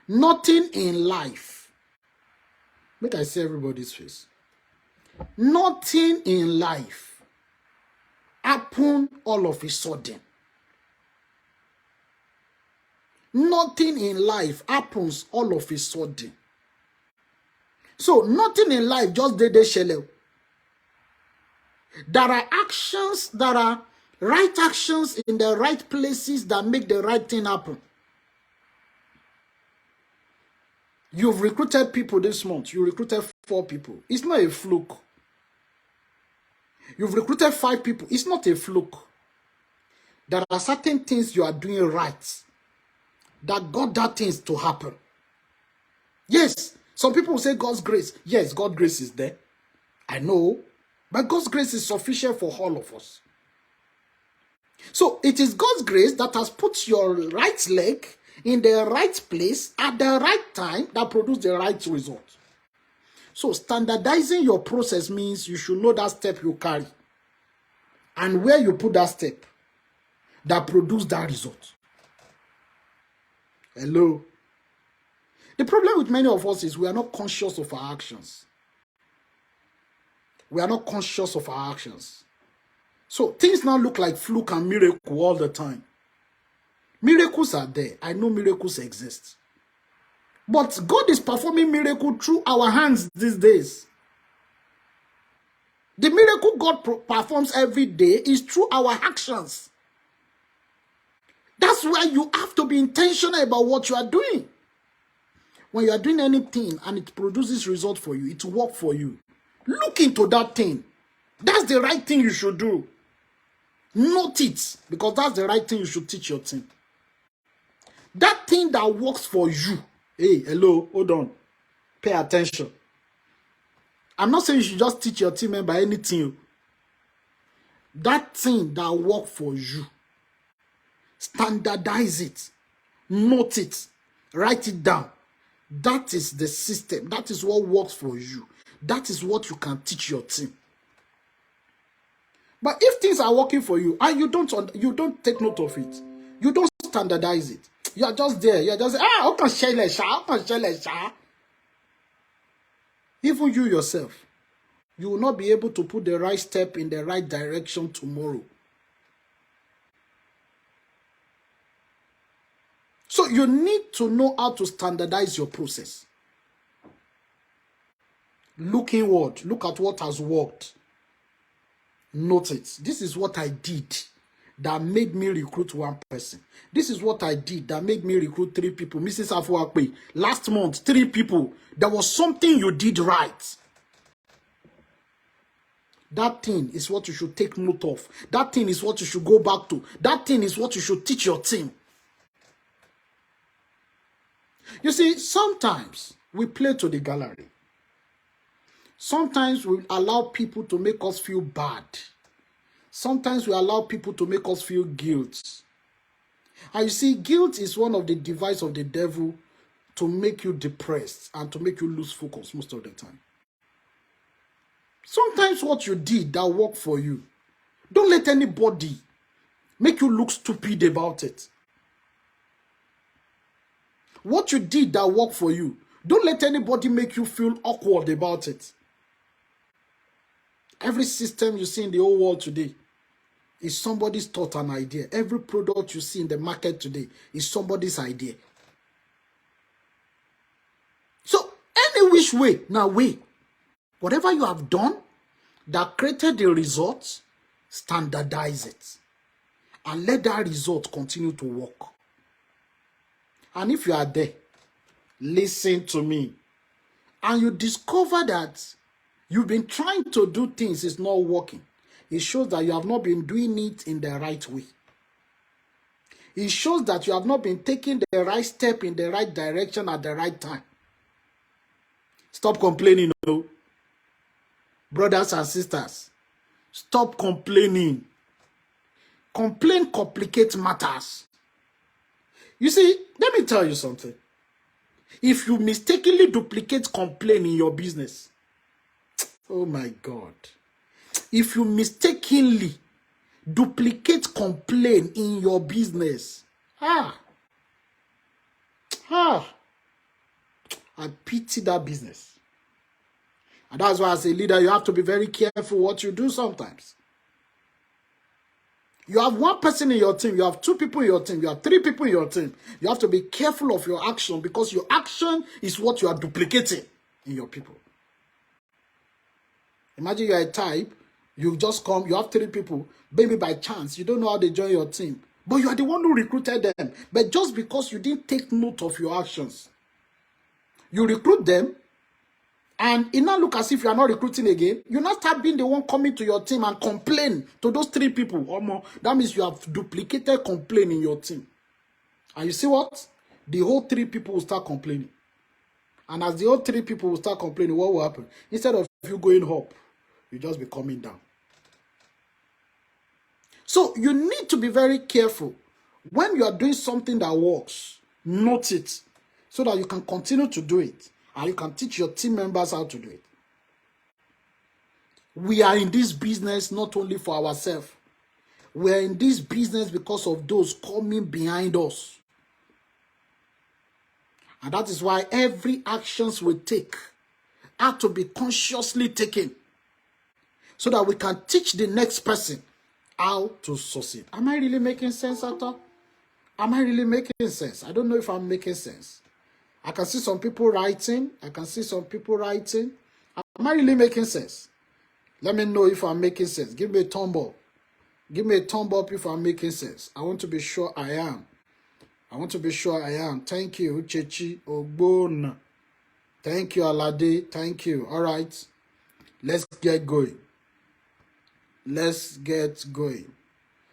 Nothing in life. Make I see everybody's face. Nothing in life happen all of a sudden. Nothing in life happens all of a sudden. So nothing in life just Dede Shele. There are actions that are right actions in the right places that make the right thing happen. You've recruited people this month. You recruited 4 people. It's not a fluke. You've recruited 5 people. It's not a fluke. There are certain things you are doing right that got that things to happen. Yes, some people will say God's grace. Yes, God's grace is there. I know. But God's grace is sufficient for all of us. So it is God's grace that has put your right leg in the right place at the right time that produces the right result. So standardizing your process means you should know that step you carry and where you put that step that produces that result. Hello? The problem with many of us is we are not conscious of our actions. We are not conscious of our actions. So things now look like fluke and miracle all the time. Miracles are there. I know miracles exist. But God is performing miracle through our hands these days. The miracle God performs every day is through our actions. That's why you have to be intentional about what you are doing. When you are doing anything and it produces result for you, it will work for you. Look into that thing. That's the right thing you should do. Note it, because that's the right thing you should teach your team. That thing that works for you. Hey, hello, hold on. Pay attention. I'm not saying you should just teach your team member anything. That thing that works for you. Standardize it. Note it. Write it down. That is the system. That is what works for you. That is what you can teach your team. But if things are working for you and you don't take note of it, you don't standardize it. You are just there. You are just even you yourself, you will not be able to put the right step in the right direction tomorrow. So you need to know how to standardize your process. Look inward. Look at what has worked. Note it. This is what I did that made me recruit one person. This is what I did that made me recruit 3 people. Mrs. Afuakwe, last month, 3 people. There was something you did right. That thing is what you should take note of. That thing is what you should go back to. That thing is what you should teach your team. You see, sometimes we play to the gallery. Sometimes we allow people to make us feel bad. Sometimes we allow people to make us feel guilt. And you see, guilt is one of the devices of the devil to make you depressed and to make you lose focus most of the time. Sometimes what you did that worked for you, don't let anybody make you look stupid about it. What you did that worked for you, don't let anybody make you feel awkward about it. Every system you see in the whole world today is somebody's thought and idea. Every product you see in the market today is somebody's idea. So, any which way, now wait. Whatever you have done that created the results, standardize it. And let that result continue to work. And if you are there, listen to me. And you discover that you've been trying to do things, it's not working. It shows that you have not been doing it in the right way. It shows that you have not been taking the right step in the right direction at the right time. Stop complaining, no. Brothers and sisters, stop complaining. Complain complicates matters. You see, let me tell you something. If you mistakenly duplicate complaint in your business, oh my God. If you mistakenly duplicate complaint in your business, I pity that business. And that's why as a leader, you have to be very careful what you do sometimes. You have 1 person in your team, you have 2 people in your team, you have 3 people in your team. You have to be careful of your action because your action is what you are duplicating in your people. Imagine you are a type, you just come, you have 3 people, maybe by chance, you don't know how they join your team, but you are the one who recruited them. But just because you didn't take note of your actions, you recruit them, and it now look as if you are not recruiting again. You now start being the one coming to your team and complain to those 3 people or more. That means you have duplicated complaint in your team. And you see what? The whole 3 people will start complaining. And as the whole 3 people will start complaining, what will happen? Instead of you going up, you just be coming down. So you need to be very careful. When you are doing something that works, note it so that you can continue to do it. And you can teach your team members how to do it. We are in this business not only for ourselves. We are in this business because of those coming behind us. And that is why every actions we take have to be consciously taken. So that we can teach the next person how to succeed. Am I really making sense at all? Am I really making sense? I don't know if I'm making sense. I can see some people writing. Am I really making sense? Let me know if I'm making sense. Give me a thumb up. Give me a thumb up if I'm making sense. I want to be sure I am. Thank you, Chechi Ogbon. Thank you, Alade. Thank you. All right. Let's get going.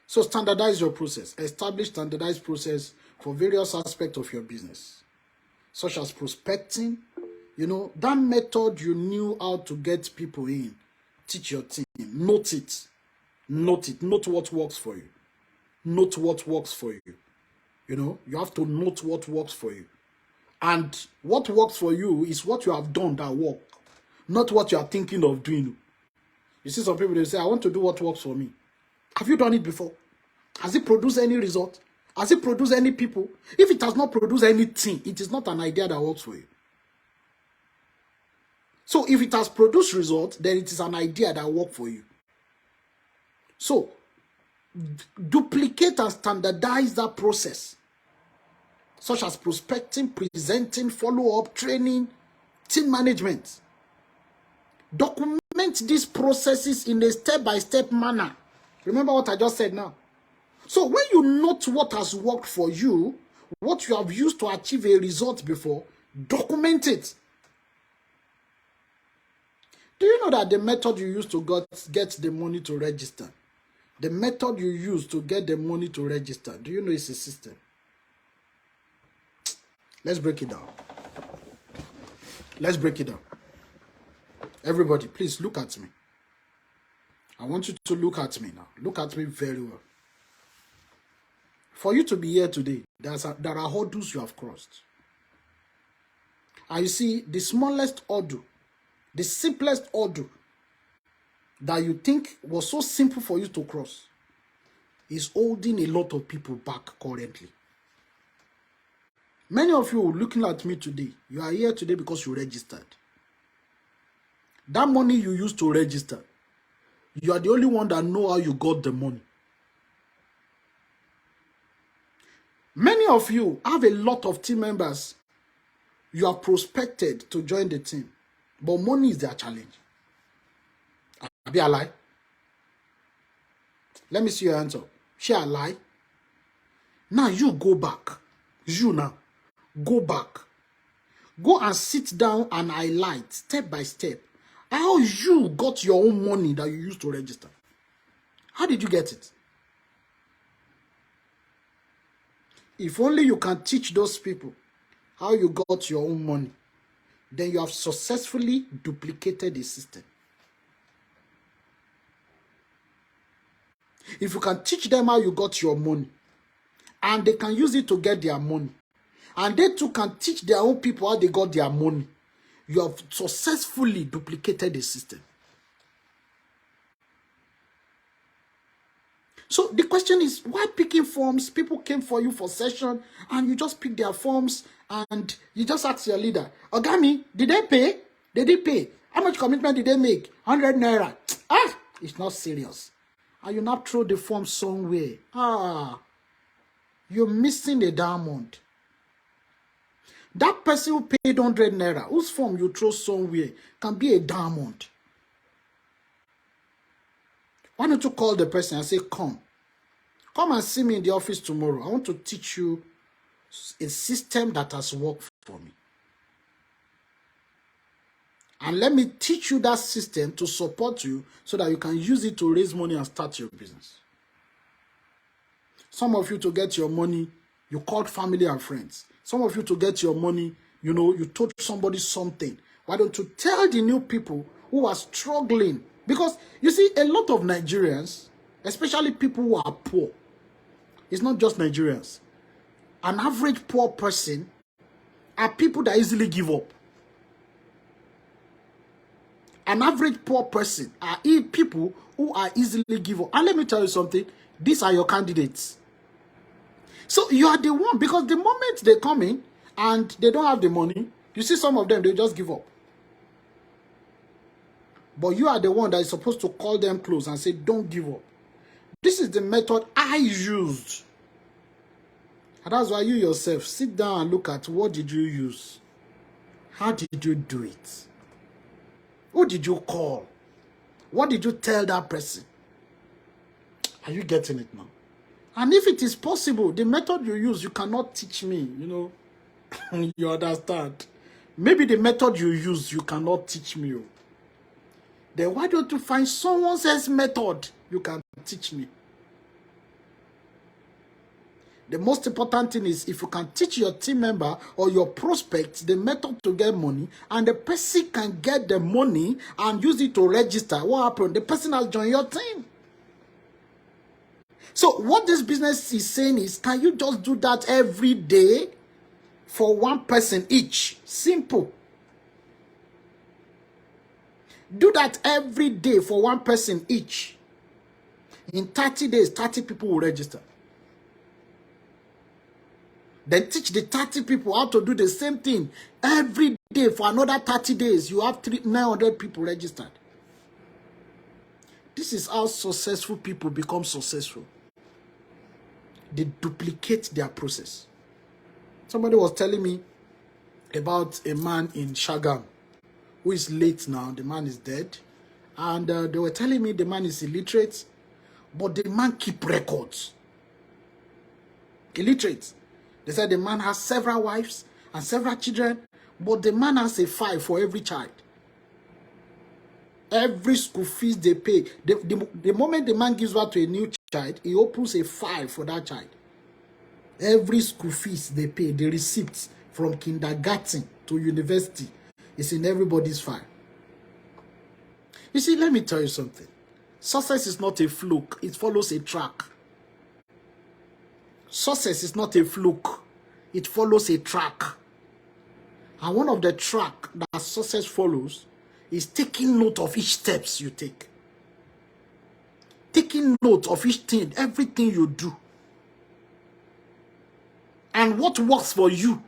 So standardize your process. Establish standardized process for various aspects of your business, such as prospecting. You know, that method you knew how to get people in. Teach your team. Note it. Note what works for you. You know, you have to note what works for you. And what works for you is what you have done that work, not what you are thinking of doing. You see some people, they say, I want to do what works for me. Have you done it before? Has it produced any result? Has it produced any people? If it has not produced anything, it is not an idea that works for you. So if it has produced results, then it is an idea that works for you. So duplicate and standardize that process, such as prospecting, presenting, follow-up, training, team management. Document implement these processes in a step-by-step manner. Remember what I just said now. So when you note what has worked for you, what you have used to achieve a result before, document it. Do you know that the method you use to get the money to register, the method you use to get the money to register, do you know it's a system? Let's break it down. Let's break it down. Everybody, please look at me. I want you to look at me now. Look at me very well. For you to be here today, there are hurdles you have crossed. And you see, the smallest hurdle, the simplest hurdle that you think was so simple for you to cross is holding a lot of people back currently. Many of you looking at me today, you are here today because you registered. That money you used to register, you are the only one that know how you got the money. Many of you have a lot of team members you have prospected to join the team, but money is their challenge. Be a lie. Let me see your hands up. Share a lie. Now you go back. You now go back. Go and sit down and highlight step by step how you got your own money that you used to register. How did you get it? If only you can teach those people how you got your own money, then you have successfully duplicated the system. If you can teach them how you got your money, and they can use it to get their money, and they too can teach their own people how they got their money, you have successfully duplicated the system. So the question is, why picking forms? People came for you for session and you just pick their forms and you just ask your leader, Ogami, did they pay? They did pay. How much commitment did they make? 100 naira. Ah, it's not serious. And you now throw the form somewhere. Ah, you're missing a diamond. That person who paid 100 naira, whose form you throw somewhere, can be a diamond. Why don't you call the person and say, come and see me in the office tomorrow. I want to teach you a system that has worked for me. And let me teach you that system to support you so that you can use it to raise money and start your business. Some of you, to get your money, you called family and friends. Some of you, to get your money, you told somebody something. Why don't you tell the new people who are struggling? Because you see, a lot of Nigerians, especially people who are poor, it's not just Nigerians. An average poor person are people that easily give up. An average poor person are people who are easily give up. And let me tell you something, these are your candidates. So you are the one, because the moment they come in and they don't have the money, you see some of them, they just give up. But you are the one that is supposed to call them close and say, don't give up. This is the method I used. And that's why you yourself sit down and look at, what did you use? How did you do it? Who did you call? What did you tell that person? Are you getting it now? And if it is possible, the method you use, you cannot teach me, you understand? Maybe the method you use, you cannot teach me. Then why don't you find someone else's method you can teach me? The most important thing is, if you can teach your team member or your prospect the method to get money, and the person can get the money and use it to register, what happened? The person has joined your team. So what this business is saying is, can you just do that every day for one person each? Simple. Do that every day for one person each. In 30 days, 30 people will register. Then teach the 30 people how to do the same thing every day for another 30 days. You have 900 people registered. This is how successful people become successful. They duplicate their process. Somebody was telling me about a man in Shagam who is late now. The man is dead. And they were telling me the man is illiterate, but the man keep records. Illiterate. They said the man has several wives and several children, but the man has a 5 for every child. Every school fees they pay. The moment the man gives birth to a new child, he opens a 5 for that child. Every school fees they pay, the receipts from kindergarten to university, is in everybody's file. You see, let me tell you something. Success is not a fluke. It follows a track. Success is not a fluke. It follows a track. And one of the track that success follows is taking note of each steps you take. Taking note of each thing, everything you do. And what works for you.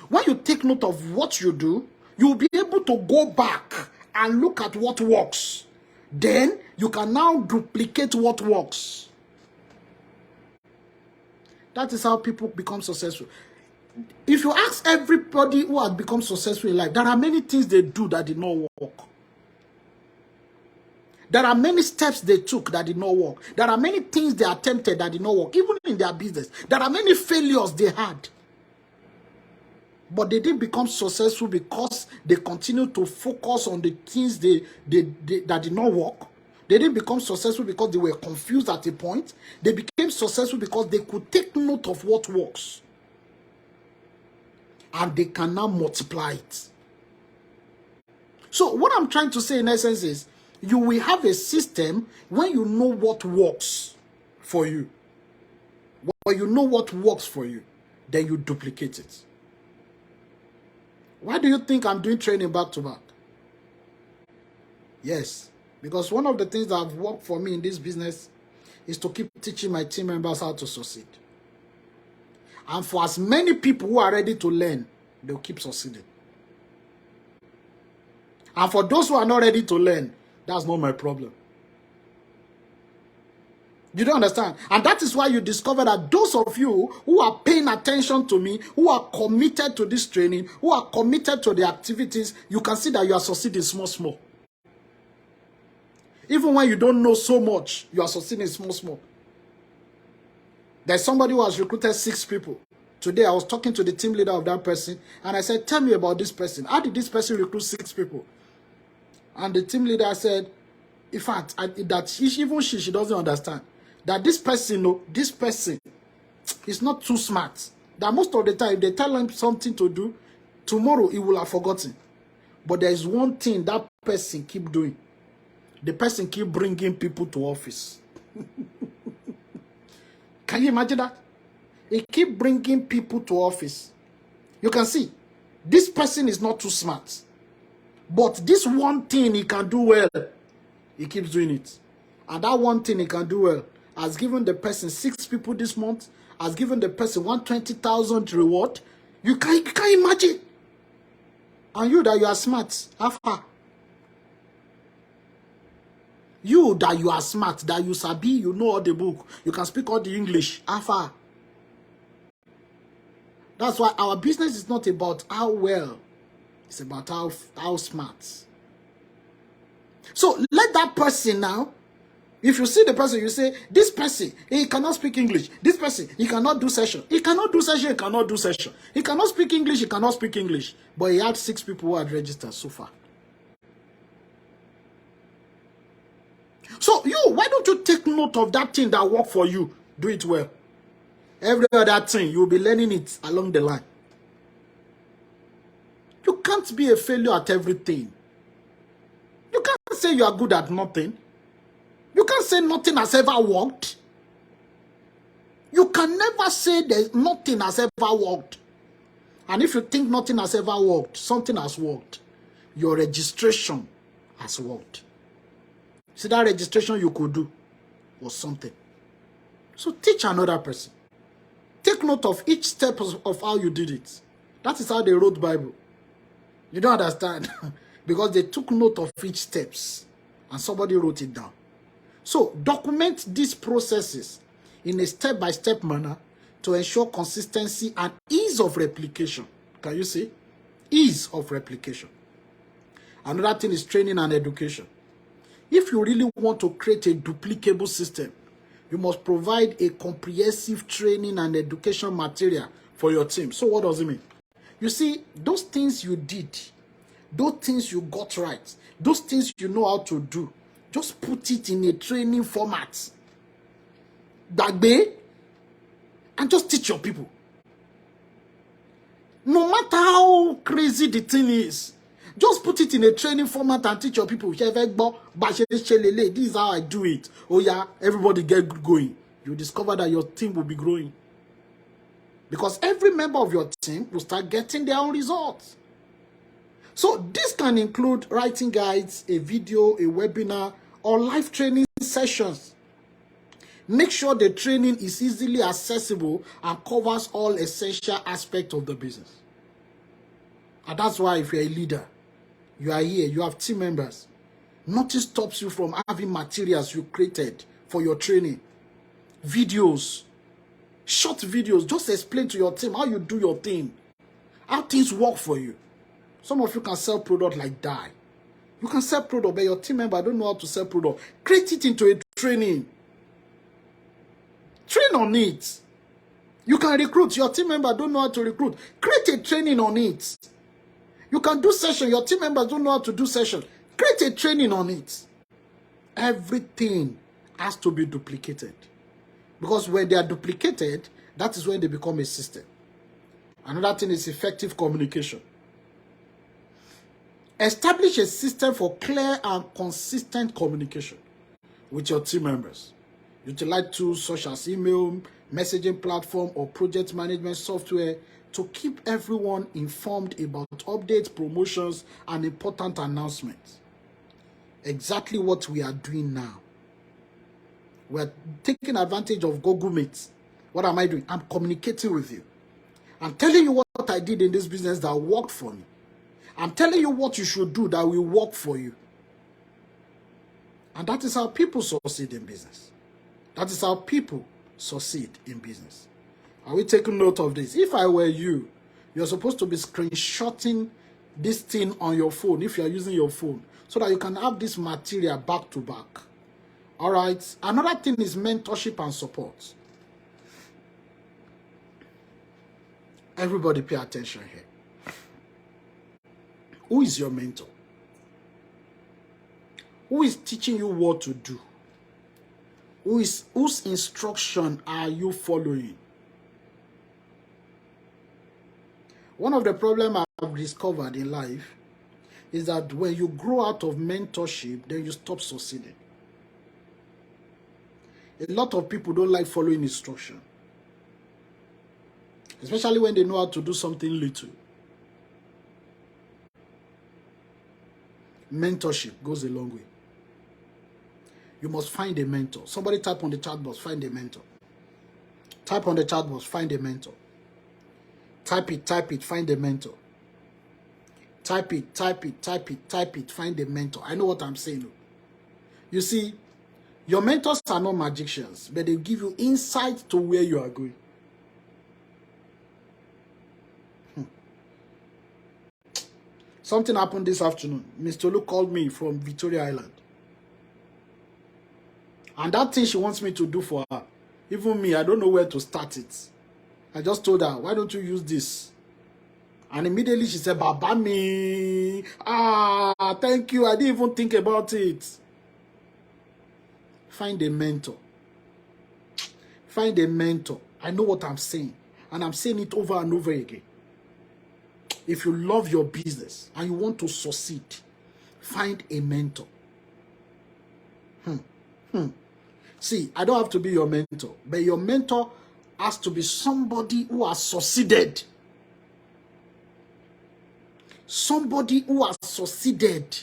When you take note of what you do, you'll be able to go back and look at what works. Then you can now duplicate what works. That is how people become successful. If you ask everybody who has become successful in life, there are many things they do that did not work. There are many steps they took that did not work. There are many things they attempted that did not work, even in their business. There are many failures they had. But they didn't become successful because they continued to focus on the things that did not work. They didn't become successful because they were confused at a point. They became successful because they could take note of what works. And they can now multiply it. So what I'm trying to say in essence is, you will have a system when you know what works for you. When you know what works for you, then you duplicate it. Why do you think I'm doing training back to back? Yes, because one of the things that have worked for me in this business is to keep teaching my team members how to succeed. And for as many people who are ready to learn, they'll keep succeeding. And for those who are not ready to learn, that's not my problem. You don't understand? And that is why you discover that those of you who are paying attention to me, who are committed to this training, who are committed to the activities, you can see that you are succeeding small. Even when you don't know so much, you are succeeding small. There's somebody who has recruited 6 people. Today, I was talking to the team leader of that person, and I said, tell me about this person. How did this person recruit 6 people? And the team leader said, in fact, she doesn't understand. That this person is not too smart. That most of the time, if they tell him something to do, tomorrow he will have forgotten. But there is one thing that person keep doing. The person keep bringing people to office. Can you imagine that? He keep bringing people to office. You can see, this person is not too smart. But this one thing he can do well, he keeps doing it. And that one thing he can do well has given the person 6 people this month, has given the person 120,000 reward. You can't imagine. And you that you are smart, how far? You that you are smart, that you sabi, you know all the book, you can speak all the English, how far? That's why our business is not about how well, it's about how smart. So let that person now, if you see the person, you say, this person, he cannot speak English. This person, he cannot do session. He cannot do session, he cannot do session. He cannot speak English, he cannot speak English. But he had 6 people who had registered so far. So why don't you take note of that thing that worked for you? Do it well. Every other thing, you'll be learning it along the line. You can't be a failure at everything. You can't say you are good at nothing. You can't say nothing has ever worked. You can never say that nothing has ever worked. And if you think nothing has ever worked, something has worked. Your registration has worked. See, that registration you could do was something. So teach another person. Take note of each step of how you did it. That is how they wrote Bible. You don't understand? Because they took note of each steps and somebody wrote it down. So document these processes in a step-by-step manner to ensure consistency and ease of replication. Can you see? Ease of replication. Another thing is training and education. If you really want to create a duplicable system, you must provide a comprehensive training and education material for your team. So what does it mean? You see, those things you did, those things you got right, those things you know how to do, just put it in a training format. That way, and just teach your people. No matter how crazy the thing is, just put it in a training format and teach your people. This is how I do it. Oh yeah, everybody get going. You discover that your team will be growing. Because every member of your team will start getting their own results. So this can include writing guides, a video, a webinar, or live training sessions. Make sure the training is easily accessible and covers all essential aspects of the business. And that's why if you're a leader, you are here, you have team members, nothing stops you from having materials you created for your training. Videos, short videos, just explain to your team how you do your thing, how things work for you. Some of you can sell product like that. You can sell product, but your team member don't know how to sell product. Create it into a training. Train on it. You can recruit. Your team member don't know how to recruit. Create a training on it. You can do session. Your team members don't know how to do session. Create a training on it. Everything has to be duplicated. Because when they are duplicated, that is when they become a system. Another thing is effective communication. Establish a system for clear and consistent communication with your team members. Utilize tools such as email, messaging platform, or project management software to keep everyone informed about updates, promotions, and important announcements. Exactly what we are doing now. We're taking advantage of Google Meet. What am I doing? I'm communicating with you. I'm telling you what I did in this business that worked for me. I'm telling you what you should do that will work for you. And that is how people succeed in business. That is how people succeed in business. Are we taking note of this? If I were you, you're supposed to be screenshotting this thing on your phone if you're using your phone so that you can have this material back to back. All right. Another thing is mentorship and support. Everybody pay attention here. Who is your mentor? Who is teaching you what to do? Whose instruction are you following? One of the problems I've discovered in life is that when you grow out of mentorship, then you stop succeeding. A lot of people don't like following instruction, especially when they know how to do something little. Mentorship goes a long way. You must find a mentor. Somebody type on the chat box, find a mentor. Type on the chat box, find a mentor. Type it, find a mentor. Type it, find a mentor. I know what I'm saying. You see, your mentors are not magicians, but they give you insight to where you are going. Something happened this afternoon. Mr. Lu called me from Victoria Island. And that thing she wants me to do for her, even me, I don't know where to start it. I just told her, why don't you use this? And immediately she said, Baba me. Thank you. I didn't even think about it. Find a mentor. Find a mentor. I know what I'm saying. And I'm saying it over and over again. If you love your business and you want to succeed, find a mentor. See, I don't have to be your mentor, but your mentor has to be somebody who has succeeded. Somebody who has succeeded.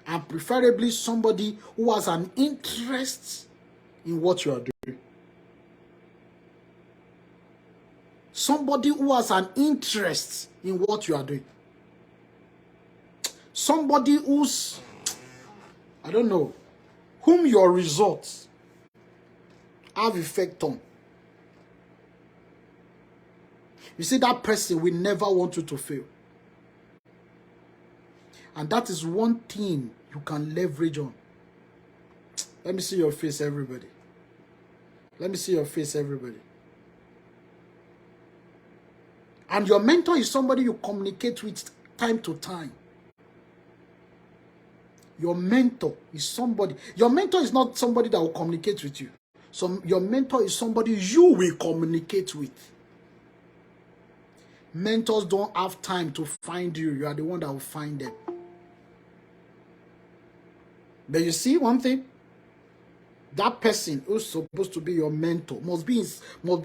And preferably somebody who has an interest in what you are doing. Somebody who has an interest in what you are doing. Somebody who's, I don't know, whom your results have effect on. You see, that person will never want you to fail. And that is one thing you can leverage on. Let me see your face, everybody. Let me see your face, everybody. And your mentor is somebody you communicate with time to time. Your mentor is somebody. Your mentor is not somebody that will communicate with you. So your mentor is somebody you will communicate with. Mentors don't have time to find you. You are the one that will find them. But you see one thing? That person who's supposed to be your mentor must be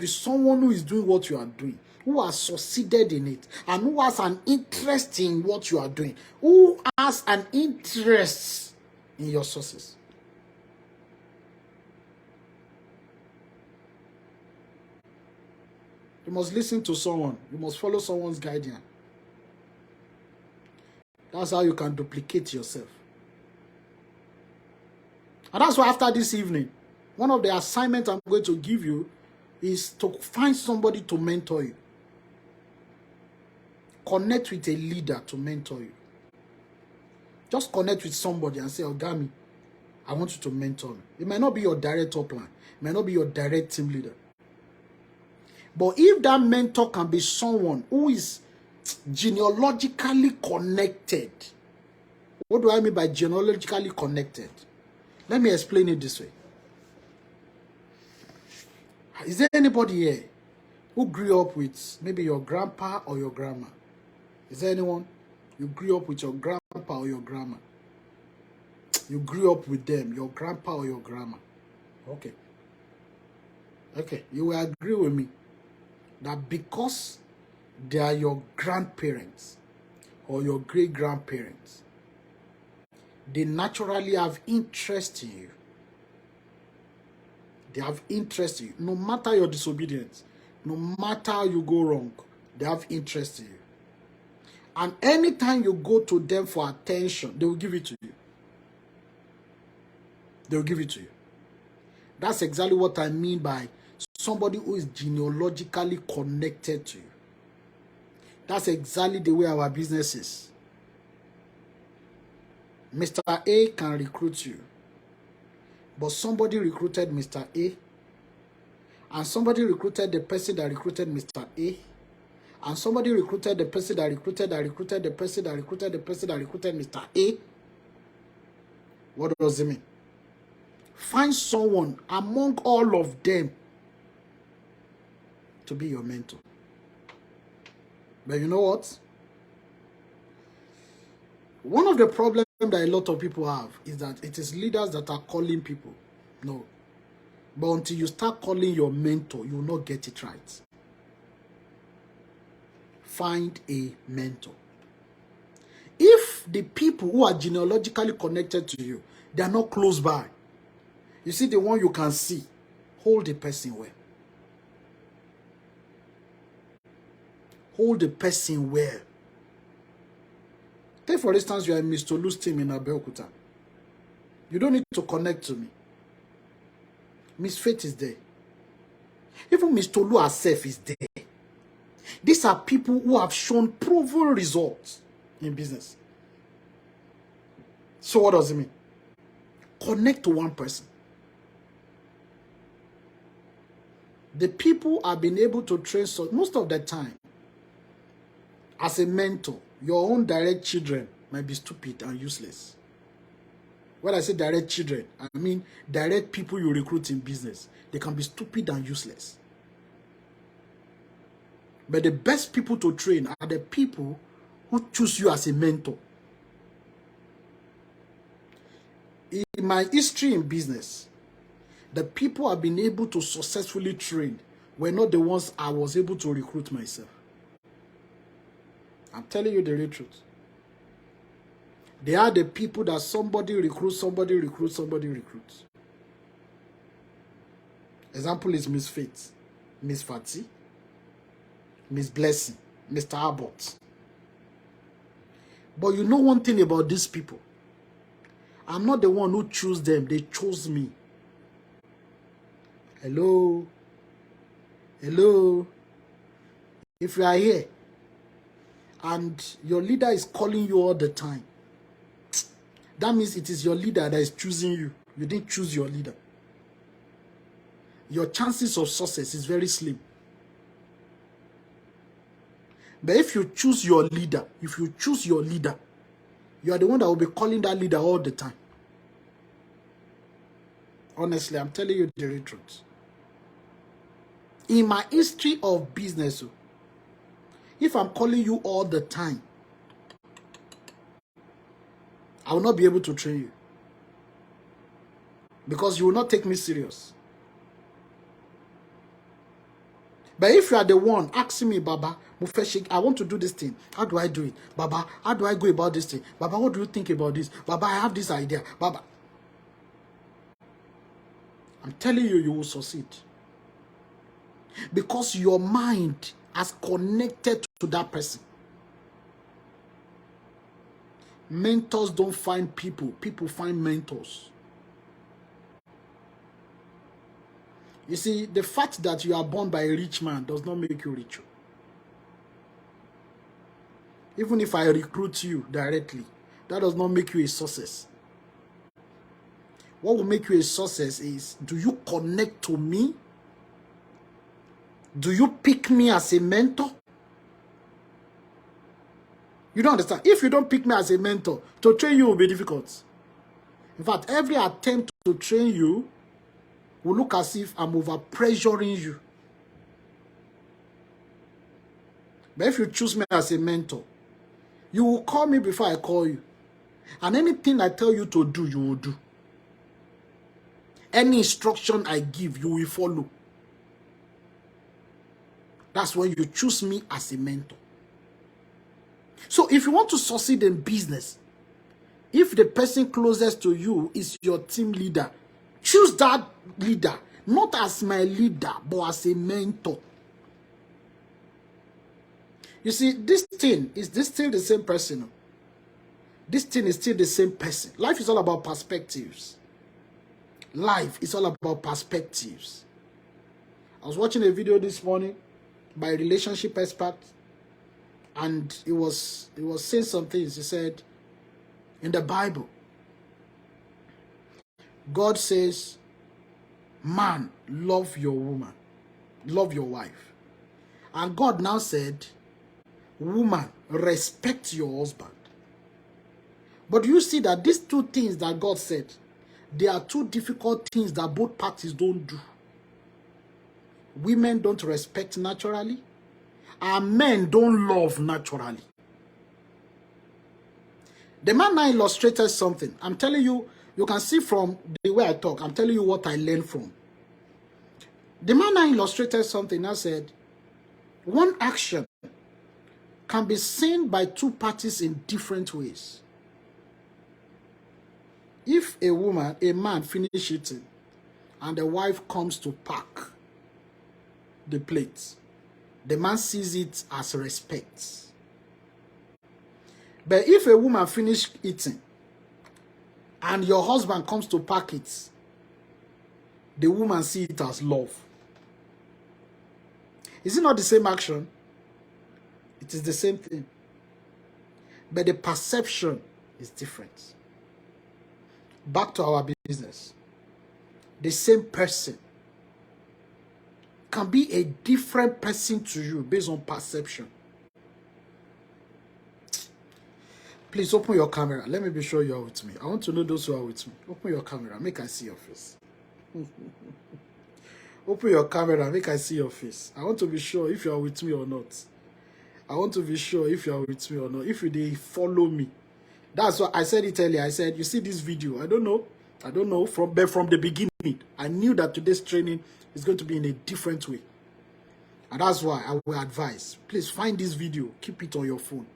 someone who is doing what you are doing, who has succeeded in it, and who has an interest in what you are doing, who has an interest in your success. You must listen to someone. You must follow someone's guidance. That's how you can duplicate yourself. And that's why after this evening, one of the assignments I'm going to give you is to find somebody to mentor you. Connect with a leader to mentor you. Just connect with somebody and say, Ogami, I want you to mentor me. It might not be your direct upline. It might not be your direct team leader. But if that mentor can be someone who is genealogically connected. What do I mean by genealogically connected? Let me explain it this way. Is there anybody here who grew up with maybe your grandpa or your grandma? Is there anyone? You grew up with your grandpa or your grandma? You grew up with them, your grandpa or your grandma? Okay. Okay, you will agree with me that because they are your grandparents or your great-grandparents, they naturally have interest in you. They have interest in you. No matter your disobedience, no matter how you go wrong, they have interest in you. And anytime you go to them for attention, they will give it to you. They will give it to you. That's exactly what I mean by somebody who is genealogically connected to you. That's exactly the way our business is. Mr. A can recruit you, but somebody recruited Mr. A, and somebody recruited the person that recruited Mr. A, and somebody recruited the person that recruited the person that recruited the person that recruited Mr. A. What does it mean? Find someone among all of them to be your mentor. But you know what? One of the problems that a lot of people have is that it is leaders that are calling people. No. But until you start calling your mentor, you will not get it right. Find a mentor. If the people who are genealogically connected to you, they are not close by, you see the one you can see, hold the person well. Hold the person well. Take for instance, you are in Mr. Lu's team in Abeokuta. You don't need to connect to me. Miss Faith is there. Even Mr. Lu herself is there. These are people who have shown proven results in business. So what does it mean? Connect to one person. The people have been able to train most of the time. As a mentor, your own direct children might be stupid and useless. When I say direct children, I mean direct people you recruit in business. They can be stupid and useless. But the best people to train are the people who choose you as a mentor. In my history in business, the people I've been able to successfully train were not the ones I was able to recruit myself. I'm telling you the real truth. They are the people that somebody recruits, somebody recruits, somebody recruits. Example is Miss Faith, Miss Fati, Miss Blessing, Mr. Abbott. But you know one thing about these people. I'm not the one who chose them. They chose me. Hello? Hello? If you are here, and your leader is calling you all the time, that means it is your leader that is choosing you. You didn't choose your leader. Your chances of success is very slim. But if you choose your leader, you are the one that will be calling that leader all the time. Honestly, I'm telling you the real truth. In my history of business, if I'm calling you all the time, I will not be able to train you. Because you will not take me serious. But if you are the one asking me, Baba, I want to do this thing. How do I do it? Baba, how do I go about this thing? Baba, what do you think about this? Baba, I have this idea. Baba. I'm telling you, you will succeed. Because your mind has connected to that person. Mentors don't find people. People find mentors. You see, the fact that you are born by a rich man does not make you richer. Even if I recruit you directly, that does not make you a success. What will make you a success is, do you connect to me? Do you pick me as a mentor? You don't understand. If you don't pick me as a mentor, to train you will be difficult. In fact, every attempt to train you will look as if I'm over pressuring you. But if you choose me as a mentor, you will call me before I call you. And anything I tell you to do, you will do. Any instruction I give, you will follow. That's when you choose me as a mentor. So if you want to succeed in business, if the person closest to you is your team leader, choose that leader, not as my leader, but as a mentor. You see, this thing, is this still the same person? This thing is still the same person. Life is all about perspectives. Life is all about perspectives. I was watching a video this morning by a relationship expert, and it was saying some things. He said, in the Bible, God says, man, love your woman, love your wife. And God now said, woman, respect your husband. But you see that these two things that God said, they are two difficult things that both parties don't do. Women don't respect naturally, and men don't love naturally. The man now illustrated something. I'm telling you, you can see from the way I talk, I'm telling you what I learned from. The man now illustrated something. I said, one action can be seen by two parties in different ways. If a man finishes eating, and the wife comes to pack the plates, the man sees it as respect. But if a woman finishes eating, and your husband comes to pack it, the woman sees it as love. Is it not the same action? It is the same thing. But the perception is different. Back to our business. The same person can be a different person to you based on perception. Please open your camera. Let me be sure you are with me. I want to know those who are with me. Open your camera. Make I see your face. Open your camera. Make I see your face. I want to be sure if you are with me or not. I want to be sure if you are with me or not. If you they follow me. That's what I said it earlier. I said, you see this video. I don't know. From the beginning, I knew that today's training is going to be in a different way. And that's why I will advise. Please find this video. Keep it on your phone.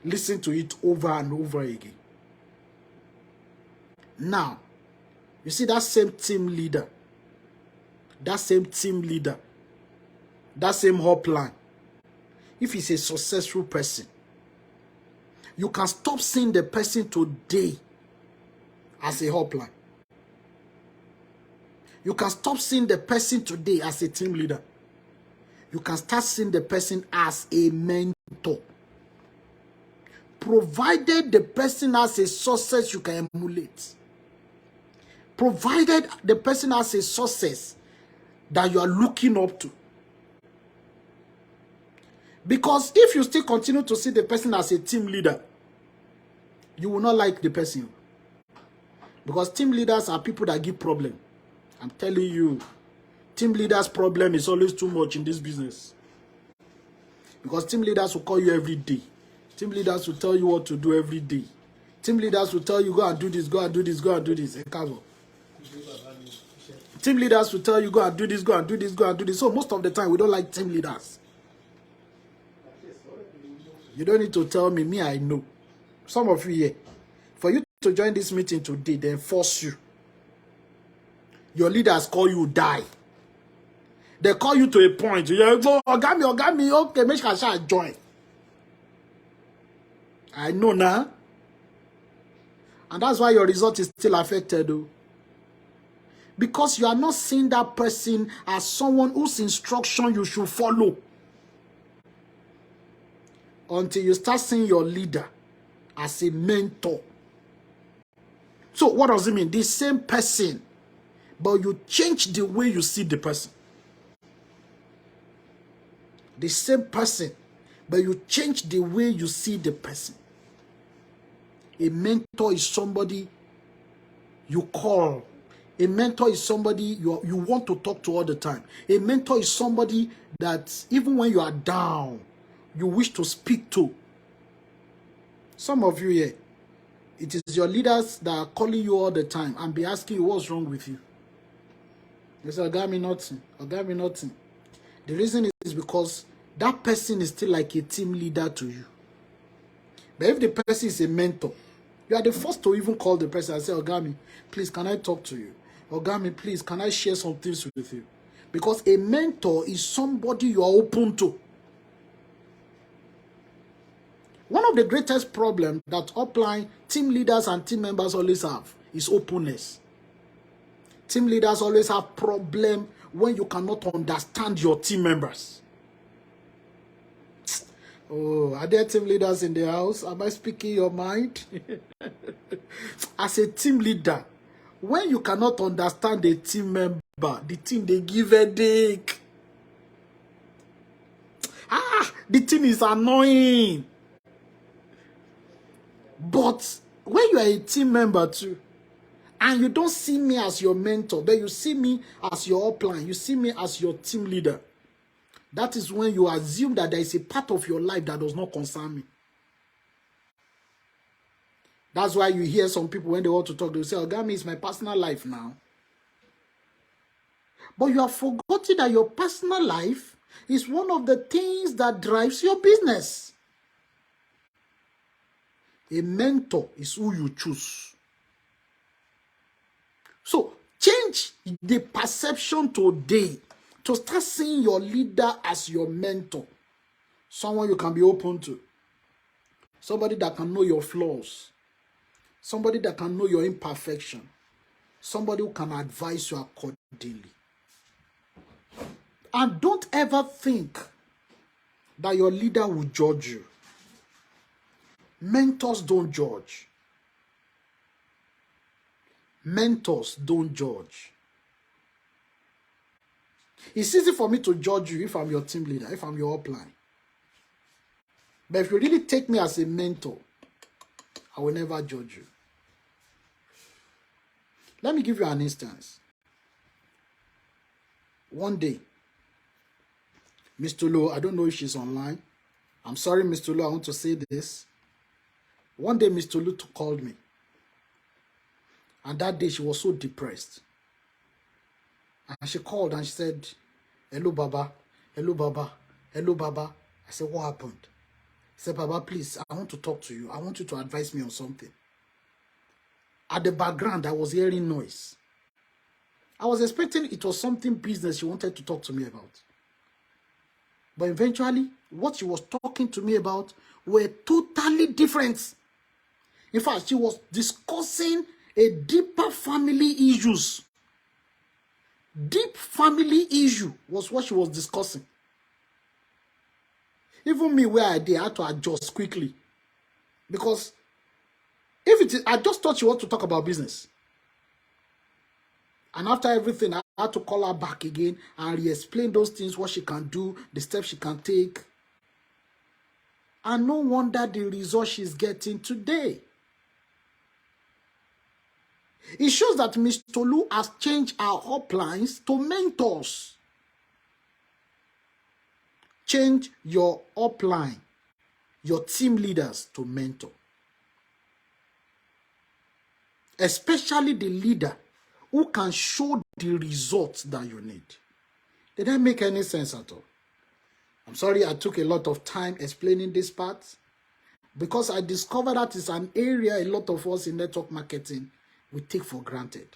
Listen to it over and over again. Now, you see that same team leader, that same upline, if he's a successful person, you can stop seeing the person today as a upline. You can stop seeing the person today as a team leader. You can start seeing the person as a mentor. provided the person has a success you can emulate. Provided the person has a success that you are looking up to. Because if you still continue to see the person as a team leader, you will not like the person. Because team leaders are people that give problem. I'm telling you, team leaders' problem is always too much in this business. Because team leaders will call you every day. Team leaders will tell you what to do every day. Team leaders will tell you, go and do this, go and do this, go and do this. Team leaders will tell you, go and do this, go and do this, go and do this. So most of the time, we don't like team leaders. You don't need to tell me, I know. Some of you here, for you to join this meeting today, they force you. Your leaders call you die. They call you to a point. You go, Ogami, okay, make sure I join. I know now. And that's why your result is still affected, though. Because you are not seeing that person as someone whose instruction you should follow. Until you start seeing your leader as a mentor. So what does it mean? The same person, but you change the way you see the person. The same person, but you change the way you see the person. A mentor is somebody you call. A mentor is somebody you want to talk to all the time. A mentor is somebody that even when you are down, you wish to speak to. Some of you here, it is your leaders that are calling you all the time and be asking you what's wrong with you. They say, Ogami nothing, Ogami nothing. The reason is because that person is still like a team leader to you. But if the person is a mentor, you are the first to even call the person and say, Ogami, please, can I talk to you? Ogami, please, can I share some things with you? Because a mentor is somebody you are open to. One of the greatest problems that upline team leaders and team members always have is openness. Team leaders always have problem when you cannot understand your team members. Oh, are there team leaders in the house? Am I speaking your mind? As a team leader, when you cannot understand a team member, the team, they give a dick. The team is annoying. But when you are a team member too, and you don't see me as your mentor, but you see me as your upline, you see me as your team leader, that is when you assume that there is a part of your life that does not concern me. That's why you hear some people when they want to talk, they say, Ogami, is my personal life now. But you have forgotten that your personal life is one of the things that drives your business. A mentor is who you choose. So, change the perception today to start seeing your leader as your mentor. Someone you can be open to. Somebody that can know your flaws. Somebody that can know your imperfection. Somebody who can advise you accordingly. And don't ever think that your leader will judge you. Mentors don't judge. Mentors don't judge. It's easy for me to judge you if I'm your team leader, if I'm your upline. But if you really take me as a mentor, I will never judge you. Let me give you an instance. One day, Miss Tulu, I don't know if she's online. I'm sorry, Miss Tulu, I want to say this. One day, Miss Tulu called me. And that day, she was so depressed. And she called and she said, hello, Baba. Hello, Baba. Hello, Baba. I said, what happened? She said, Baba, please, I want to talk to you. I want you to advise me on something. At the background, I was hearing noise. I was expecting it was something business she wanted to talk to me about. But eventually, what she was talking to me about were totally different. In fact, she was discussing a deeper family issues. Deep family issue was what she was discussing. Even me, where I did, I had to adjust quickly. Because if it is, I just thought you want to talk about business. And after everything, I had to call her back again and re-explain those things, what she can do, the steps she can take. And no wonder the result she's getting today. It shows that Ms. Tolu has changed our uplines to mentors. Change your upline, your team leaders to mentor. Especially the leader who can show the results that you need. Did that make any sense at all? I'm sorry I took a lot of time explaining this part, because I discovered that it's an area a lot of us in network marketing we take for granted.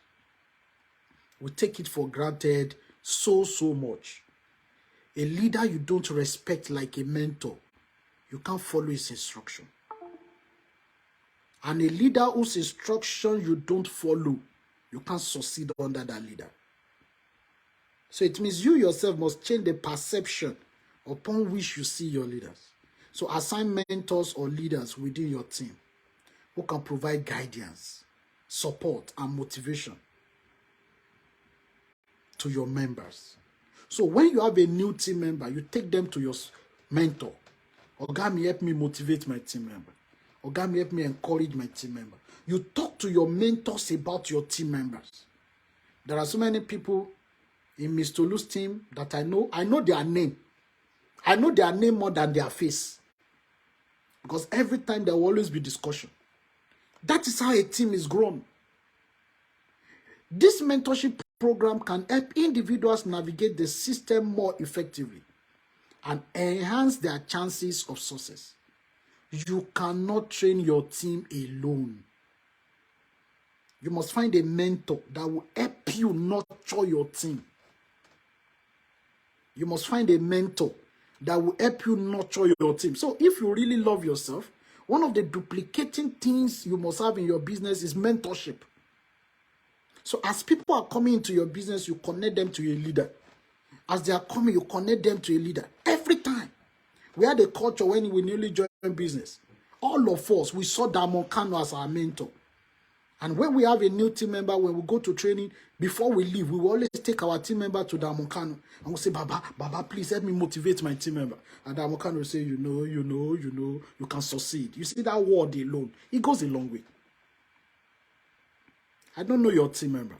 We take it for granted so much. A leader you don't respect like a mentor, you can't follow his instruction. And a leader whose instruction you don't follow, you can't succeed under that leader. So it means you yourself must change the perception upon which you see your leaders. So assign mentors or leaders within your team who can provide guidance, support, and motivation to your members. So when you have a new team member, you take them to your mentor. Oga, help me motivate my team member. Oga, help me encourage my team member. You talk to your mentors about your team members. There are so many people in Ms. Tolu's team that I know their name. I know their name more than their face. Because every time there will always be discussion. That is how a team is grown. This mentorship program can help individuals navigate the system more effectively and enhance their chances of success. You cannot train your team alone. You must find a mentor that will help you nurture your team. You must find a mentor that will help you nurture your team. So if you really love yourself, one of the duplicating things you must have in your business is mentorship. So as people are coming into your business, you connect them to a leader. As they are coming, you connect them to a leader. Every time. We had a culture when we newly joined business. All of us, we saw Damon Kano as our mentor. And when we have a new team member, when we go to training, before we leave, we will always take our team member to Damon Kano. And we'll say, Baba, please help me motivate my team member. And Damon Kano will say, you can succeed. You see that word alone, it goes a long way. I don't know your team member.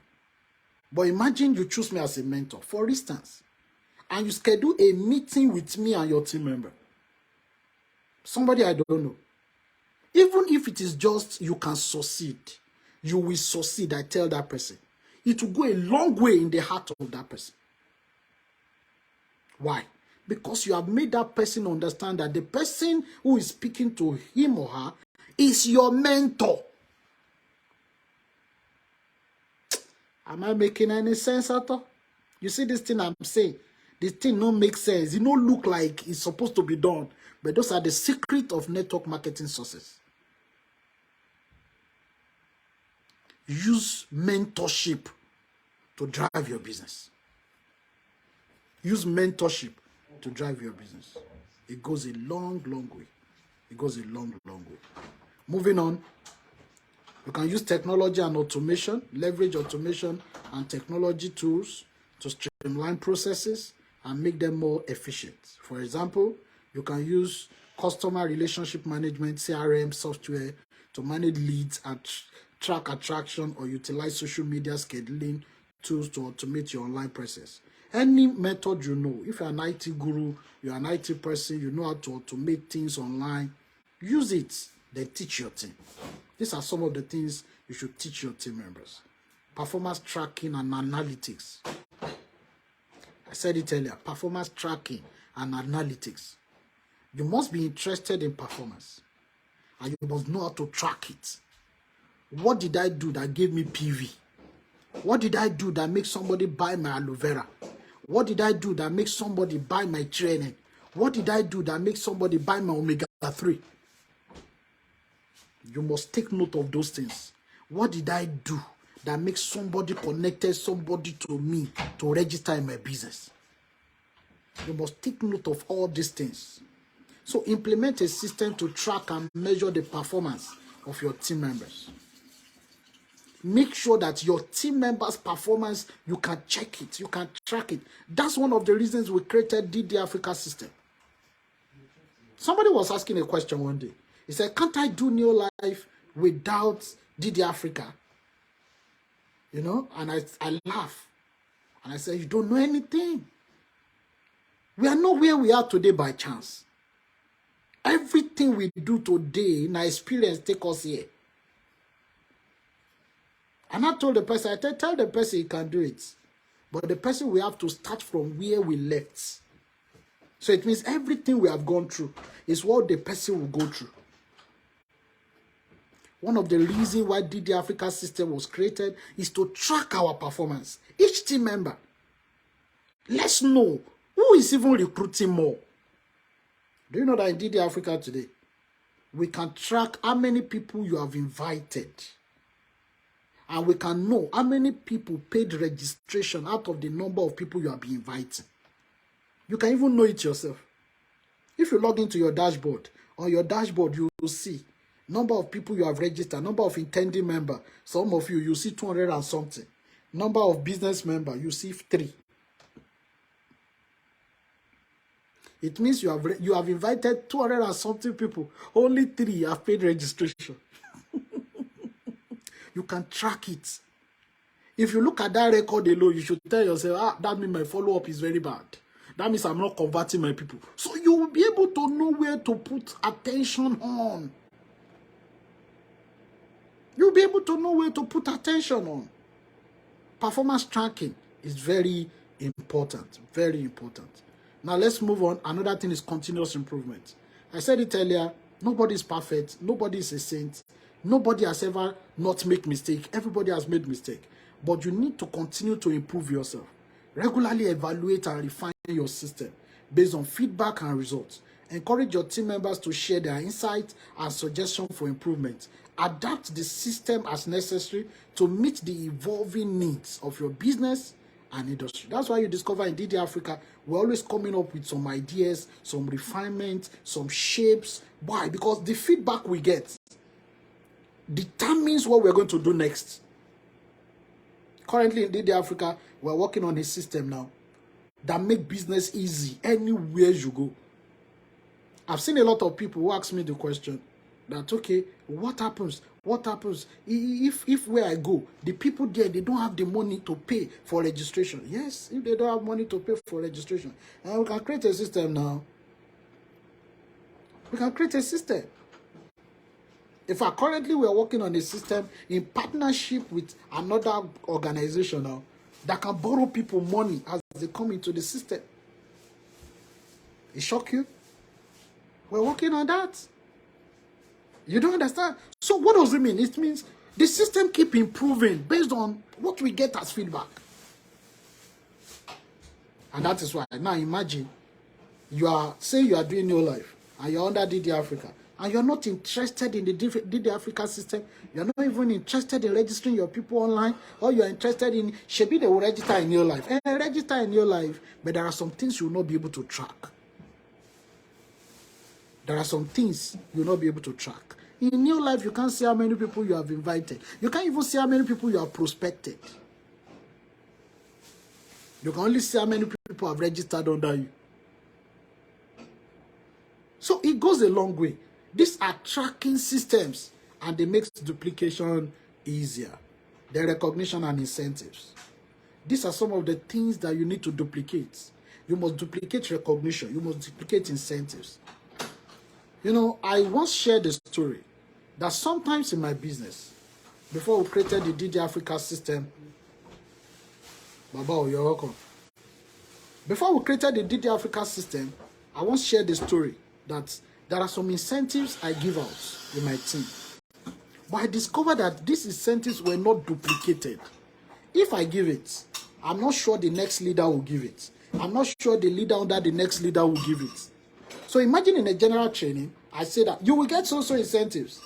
But imagine you choose me as a mentor, for instance, and you schedule a meeting with me and your team member. Somebody I don't know. Even if it is just you can succeed, you will succeed, I tell that person. It will go a long way in the heart of that person. Why? Because you have made that person understand that the person who is speaking to him or her is your mentor. Am I making any sense at all? You see this thing I'm saying? This thing don't make sense. It don't look like it's supposed to be done. But those are the secret of network marketing success. Use mentorship to drive your business. Use mentorship to drive your business. It goes a long way. It goes a long way. Moving on. You can use technology and automation, leverage automation and technology tools to streamline processes and make them more efficient. For example, you can use customer relationship management, CRM software to manage leads and track attraction, or utilize social media scheduling tools to automate your online process. Any method you know, if you're an IT guru, you're an IT person, you know how to automate things online, use it, then teach your team. These are some of the things you should teach your team members. Performance tracking and analytics. I said it earlier, performance tracking and analytics. You must be interested in performance, and you must know how to track it. What did I do that gave me PV? What did I do that makes somebody buy my aloe vera? What did I do that makes somebody buy my training? What did I do that makes somebody buy my omega-3? You must take note of those things. What did I do that makes somebody connected somebody to me to register in my business? You must take note of all these things. So implement a system to track and measure the performance of your team members. Make sure that your team members' performance, you can check it, you can track it. That's one of the reasons we created DD Africa system. Somebody was asking a question one day. He said, can't I do Neo Life without DD Africa? You know, and I laugh. And I said, you don't know anything. We are not where we are today by chance. Everything we do today, in our experience, take us here. And I told the person, I tell the person he can do it. But the person will have to start from where we left. So it means everything we have gone through is what the person will go through. One of the reasons why DD Africa system was created is to track our performance. Each team member. Let's know who is even recruiting more. Do you know that in DD Africa today, we can track how many people you have invited. And we can know how many people paid registration out of the number of people you have been inviting. You can even know it yourself. If you log into your dashboard, on your dashboard, you will see number of people you have registered, number of intending members. Some of you see 200 and something. Number of business members, you see 3. It means you have invited 200 and something people. Only 3 have paid registration. You can track it. If you look at that record alone, you should tell yourself, that means my follow-up is very bad. That means I'm not converting my people. So you will be able to know where to put attention on. You'll be able to know where to put attention on. Performance tracking is very important. Very important. Now let's move on. Another thing is continuous improvement. I said it earlier. Nobody is perfect. Nobody is a saint. Nobody has ever not made mistake. Everybody has made mistake. But you need to continue to improve yourself. Regularly evaluate and refine your system based on feedback and results. Encourage your team members to share their insights and suggestions for improvement. Adapt the system as necessary to meet the evolving needs of your business and industry. That's why you discover in DD Africa, we're always coming up with some ideas, some refinement, some shapes. Why? Because the feedback we get determines what we're going to do next. Currently in DD Africa, we're working on a system now that make business easy anywhere you go. I've seen a lot of people who ask me the question that, okay, what happens? What happens if where I go, the people there, they don't have the money to pay for registration? Yes, if they don't have money to pay for registration, and we can create a system now. We can create a system. In fact, currently we are working on a system in partnership with another organization now that can borrow people money as they come into the system. It shock you? We're working on that. You don't understand? So what does it mean? It means the system keep improving based on what we get as feedback. And that is why. Now imagine you are doing your life and you're under DD Africa and you're not interested in the DD Africa system. You're not even interested in registering your people online, or you're interested in Shebi they will register in your life. And register in your life, but there are some things you will not be able to track. There are some things you'll not be able to track. In your life, you can't see how many people you have invited. You can't even see how many people you have prospected. You can only see how many people have registered under you. So it goes a long way. These are tracking systems, and they make duplication easier. The recognition and incentives. These are some of the things that you need to duplicate. You must duplicate recognition. You must duplicate incentives. You know, I once shared a story that sometimes in my business, before we created the DD Africa system, Baba, you're welcome. Before we created the DD Africa system, I once shared the story that there are some incentives I give out in my team. But I discovered that these incentives were not duplicated. If I give it, I'm not sure the next leader will give it. I'm not sure the leader under the next leader will give it. So imagine in a general training, I say that you will get so-so incentives.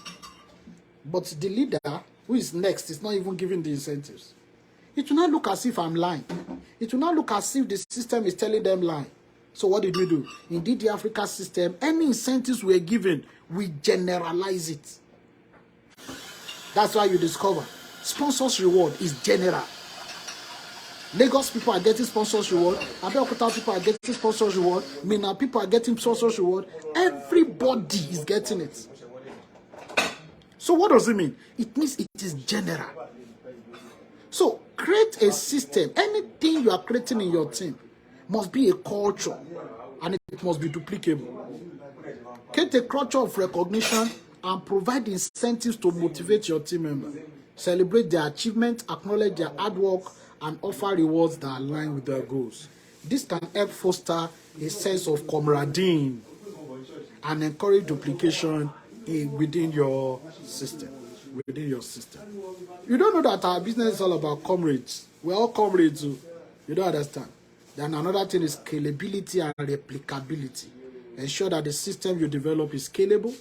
But the leader who is next is not even giving the incentives. It will not look as if I'm lying. It will not look as if the system is telling them lie. So what did we do? In the Africa system, any incentives we're given, we generalize it. That's why you discover sponsors reward is general. Lagos people are getting sponsors reward. Abeokuta people are getting sponsors reward. Mina people are getting sponsors reward. Everybody is getting it. So what does it mean? It means it is general. So create a system. Anything you are creating in your team must be a culture, and it must be duplicable. Create a culture of recognition and provide incentives to motivate your team members. Celebrate their achievements, acknowledge their hard work, and offer rewards that align with their goals. This can help foster a sense of camaraderie and encourage duplication within your system. You don't know that our business is all about comrades. We're all comrades. You don't understand. Then another thing is scalability and replicability. Ensure that the system you develop is scalable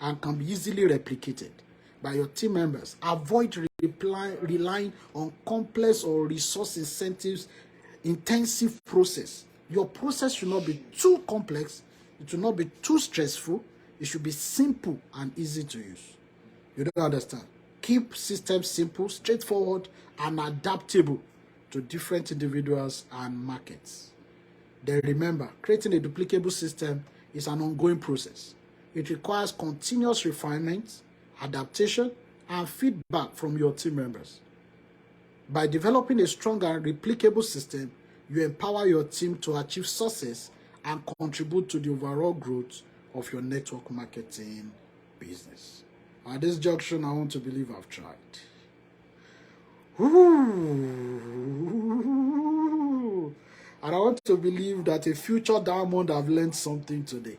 and can be easily replicated by your team members. Avoid relying on complex or resource intensive process. Your process should not be too complex. It should not be too stressful. It should be simple and easy to use. You don't understand. Keep systems simple, straightforward, and adaptable to different individuals and markets. Then remember, creating a duplicable system is an ongoing process. It requires continuous refinement, adaptation, and feedback from your team members. By developing a strong and replicable system, you empower your team to achieve success and contribute to the overall growth of your network marketing business. At this junction, I want to believe I've tried. Ooh. And I want to believe that a future diamond have learned something today.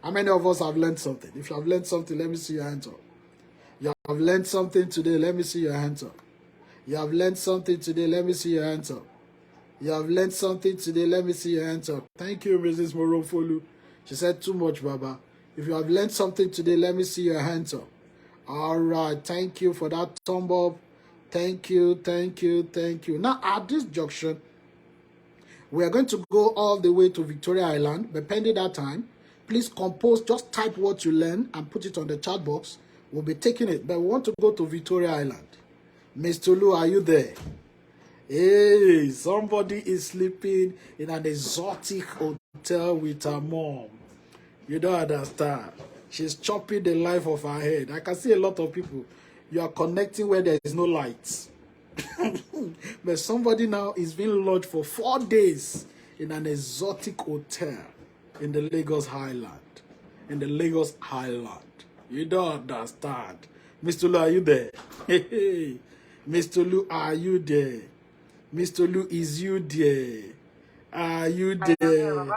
How many of us have learned something? If you have learned something, let me see your hands up. You have learned something today, let me see your hands up. You have learned something today, let me see your hands up. You have learned something today, let me see your hands up. Thank you, Mrs. Morofolu. She said too much, Baba. If you have learned something today, let me see your hands up. All right, thank you for that thumb up. Thank you. Now, at this junction, we are going to go all the way to Victoria Island. But pending that time, please compose, just type what you learn and put it on the chat box. We'll be taking it. But we want to go to Victoria Island. Miss Tolu, are you there? Hey, somebody is sleeping in an exotic hotel with her mom. You don't understand. She's chopping the life of her head. I can see a lot of people. You are connecting where there is no lights. But somebody now is being lodged for 4 days in an exotic hotel in the Lagos Highland. You don't understand. Mr. Lu, are you there? Hey, Mr. Lu, are you there? Mr. Lu, is you there? Are you there?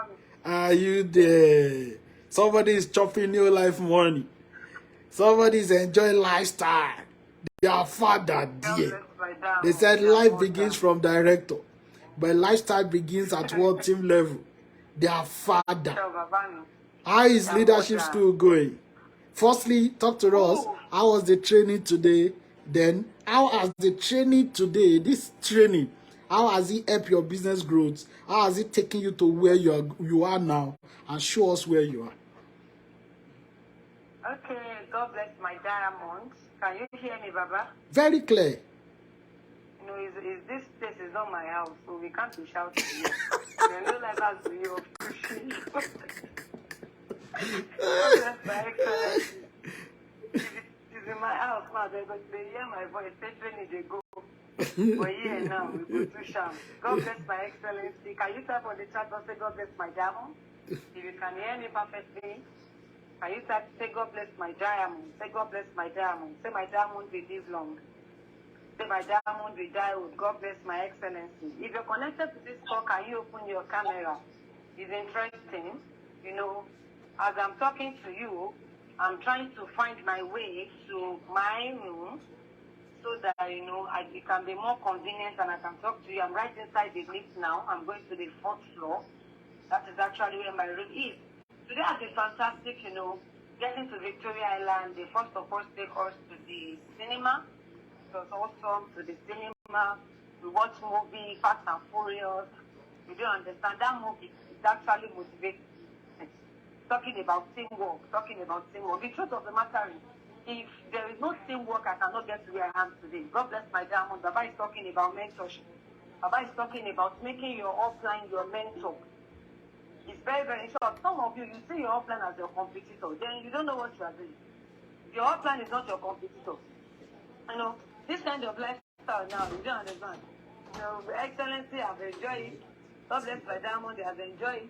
Are you there? Somebody is chopping new life money. Somebody is enjoying lifestyle. Their father, dear. They said life begins from director, but lifestyle begins at world team level. Their father. How is leadership school going? Firstly, talk to us. How was the training today? Then, how has the training today, this training, how has it helped your business growth? How has it taken you to where you are now? And show us where you are. Okay, God bless my diamonds. Can you hear me, Baba? Very clear. You know, this place is not my house, so we can't be shouting here. There's no like us to you. God bless my excellency. If it is in my house now, they're going to hear my voice. Especially they go. But here now, we go to sham. God bless my excellency. Can you type on the chat box, say God bless my diamond? If you can hear me perfectly, can you type, say God bless my diamond? Say God bless my diamond. Say my diamond will live long. Say my diamond will die old. God bless my excellency. If you're connected to this call, can you open your camera? It's interesting. You know, as I'm talking to you, I'm trying to find my way to my room so that, you know, it can be more convenient and I can talk to you. I'm right inside the lift now. I'm going to the 4th floor. That is actually where my room is. Today has been fantastic, you know, getting to Victoria Island. They first of all take us to the cinema. It was awesome, to the cinema. We watched movie, Fast and Furious. You don't understand that movie. actually motivates me. Talking about teamwork. The truth of the matter is, if there is no teamwork, I cannot get to where I am today. God bless my diamond. Baba is talking about mentorship. Baba is talking about making your upline your mentor. It's very, very short. Some of you see your upline as your competitor. Then you don't know what you are doing. Your upline is not your competitor. You know, this kind of lifestyle now, you don't understand. You know, the excellency, I've enjoyed it. God bless my diamond, they have enjoyed it.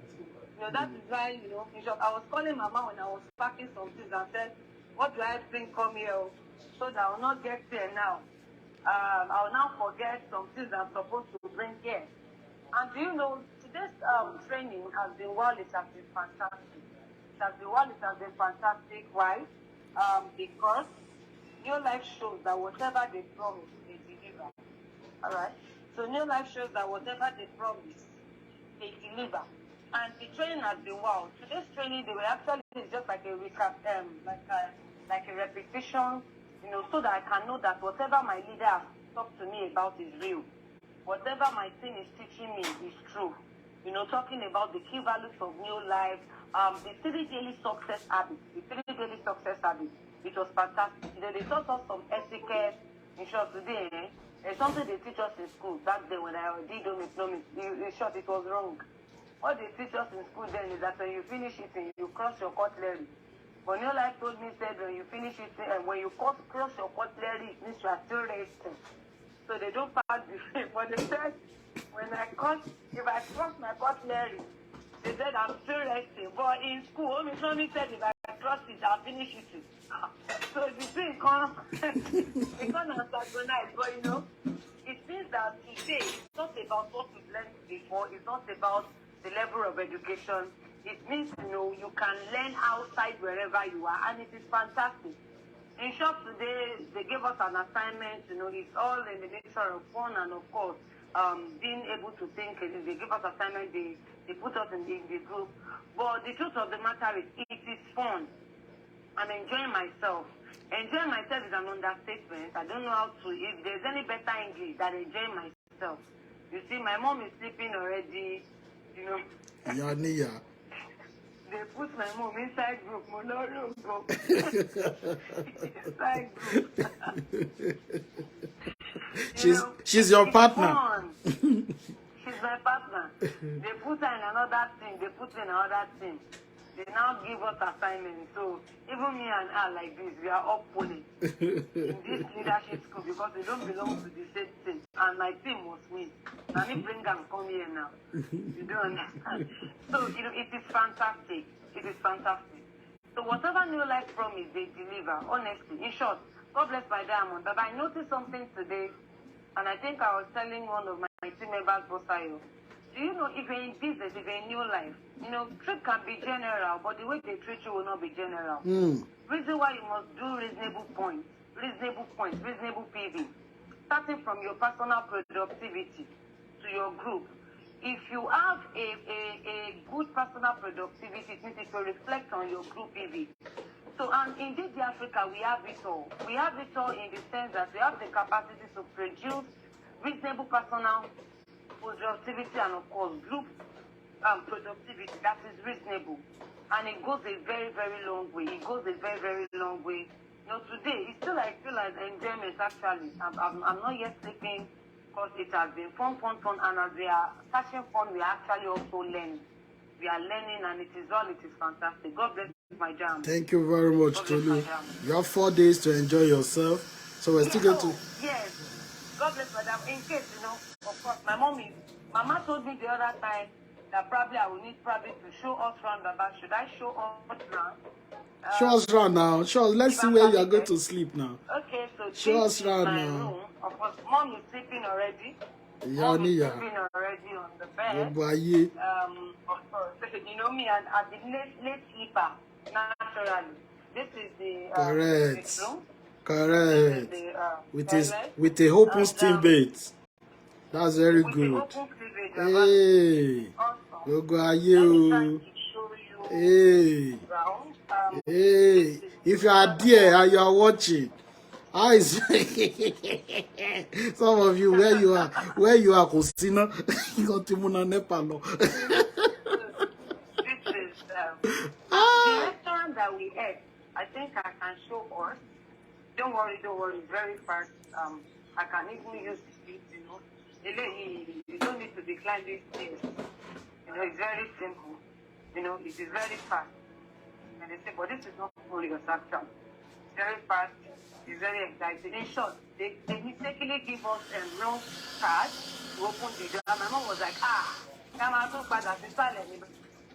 You know, that is why, you know, in short, I was calling Mama when I was packing some things and said, what do I bring come here? So that I will not get there now. I will now forget some things I'm supposed to bring here. And do you know, today's training has been, well, it has been fantastic. It has been fantastic. Why? Because New Life shows that whatever they promise, they deliver. All right? So New Life shows that whatever they promise, they deliver. And the training has been wow. Today's training, they were actually just like a recap, like a repetition, you know, so that I can know that whatever my leader has talked to me about is real. Whatever my team is teaching me is true. You know, talking about the key values of New Life, the 3 daily success habits, it was fantastic. You know, they taught us some etiquette. In short, today, there's something they teach us in school back then when I did economics. In short, it was wrong. What they teach us in school then is that when you finish eating, you cross your cutlery. But New Life told me, said when you finish eating, and when you cross your cutlery, it means you are still resting. So they don't pass the frame. But they said, if I cross my cutlery, they said I'm still resting. But in school, Omicron said if I cross it, I'll finish it. So the thing comes, it can't antagonize. But you know, it means that today it's not about what we've learned before. It's not about the level of education. It means, you know, you can learn outside wherever you are, and it is fantastic. In short, today they gave us an assignment. You know, it's all in the nature of fun and of course being able to think. They give us assignment. They put us in the group. But the truth of the matter is, it is fun. I'm enjoying myself. Enjoying myself is an understatement. I don't know how to. If there's any better English than enjoying myself. You see, my mom is sleeping already. You know. Yania. They put my mom inside group. Inside group. She's your partner. She's my partner. They put her in another team. They now give us assignments. So even me and her like this, we are all pulling in this leadership school because we don't belong to the same team. And my team was me. Let me bring them come here now. You don't understand. So you know, it is fantastic. So whatever New Life promise, they deliver. Honestly, in short, God bless my diamond. But I noticed something today, and I think I was telling one of my team members, Bosayo. Do you know, if you're in business, if you're in New Life, you know, treat can be general, but the way they treat you will not be general. Reason why you must do reasonable PV. Starting from your personal productivity to your group. If you have a good personal productivity, it means it will reflect on your group PV. So, and indeed, the Africa, we have it all. We have it all in the sense that we have the capacity to produce reasonable personal productivity and, of course, group productivity that is reasonable. And it goes a very, very long way. You know, today, it's still, I feel like enjoyment, actually. I'm not yet sleeping because it has been fun. And as we are catching fun, we are actually also learning. We are learning, and it is fantastic. God bless my jam. Thank you very much, Tolu. You have 4 days to enjoy yourself. So we're still going to... Yes. God bless madam. In case, you know, of course, Mama told me the other time that probably I will need to show us around, Baba. Should I show us around? Show us around now. Let's see where you are going to sleep now. Okay, so show us around now. Room. Of course, Mom is sleeping already. Mom is sleeping already on the bed. Of course, you know me, and as the late sleeper, naturally. This is the correct. room. Correct. This is the, with a open steam bed. That's very good. Hey, go you. Hey, hey. If you are there and you are watching, how is some of you where you are, Costina, you got Timuna Nepalo. that we ate. I think I can show us. Don't worry, it's very fast. I can even use it, you know. You don't need to decline these things. You know, it's very simple. You know, it is very fast. And they say, but this is not curious action. It's very fast, it's very exciting. In short, they mistakenly give us a wrong card to open the door. My mom was like,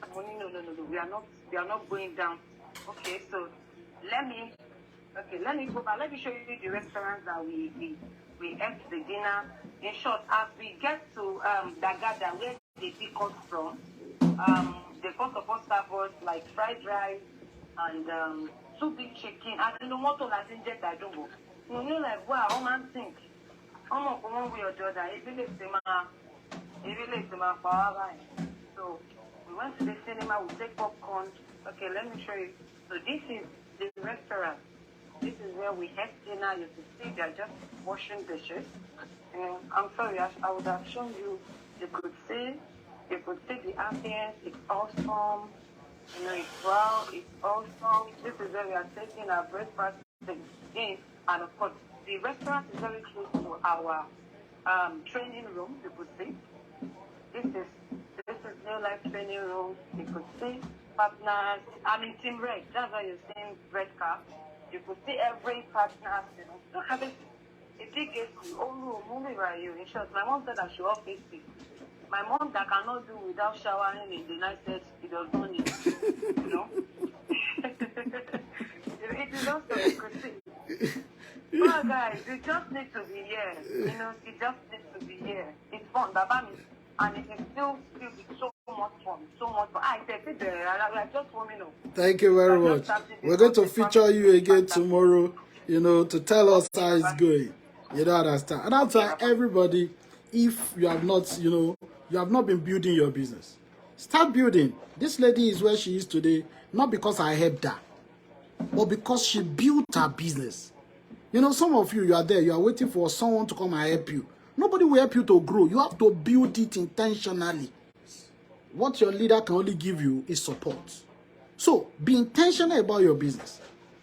no, we are not going down. Okay, so let me go back. Let me show you the restaurants that we ate the dinner. In short, as we get to Dagada, where they pick us from, they first of all serve us like fried rice and 2 big chicken. I don't know what all I think I don't know. You know, like, wow, I'm man think. I'm not going with your daughter. It really is my power. So we went to the cinema, we take popcorn. Okay, let me show you. So this is the restaurant. This is where we have dinner. You can see they're just washing dishes. I'm sorry, I would have shown you. You could see the ambience. It's awesome. You know, it's wow, it's awesome. This is where we are taking our breakfast in. And of course, the restaurant is very close to our training room. You could see. This is New Life training room. You could see partners. I'm in Team Red. That's why you're seeing red cap. You could see every partner. You know, look at this. A big movie by you. In short, my mom said I should off 50. My mom that cannot do without showering in the night said it does not need. You know. It is also you could see. Oh guys, you just need to be here. You know, you just need to be here. It's fun, Baba. And it is still so much fun. So much fun. I said it there. We are just warming up. Thank you very much. We're going to feature you again tomorrow, you know, to tell us how it's going. You don't understand. And that's why everybody, if you have not, you know, you have not been building your business, start building. This lady is where she is today, not because I helped her, but because she built her business. You know, some of you are there, you are waiting for someone to come and help you. Nobody will help you to grow. You have to build it intentionally. What your leader can only give you is support. So, be intentional about your business.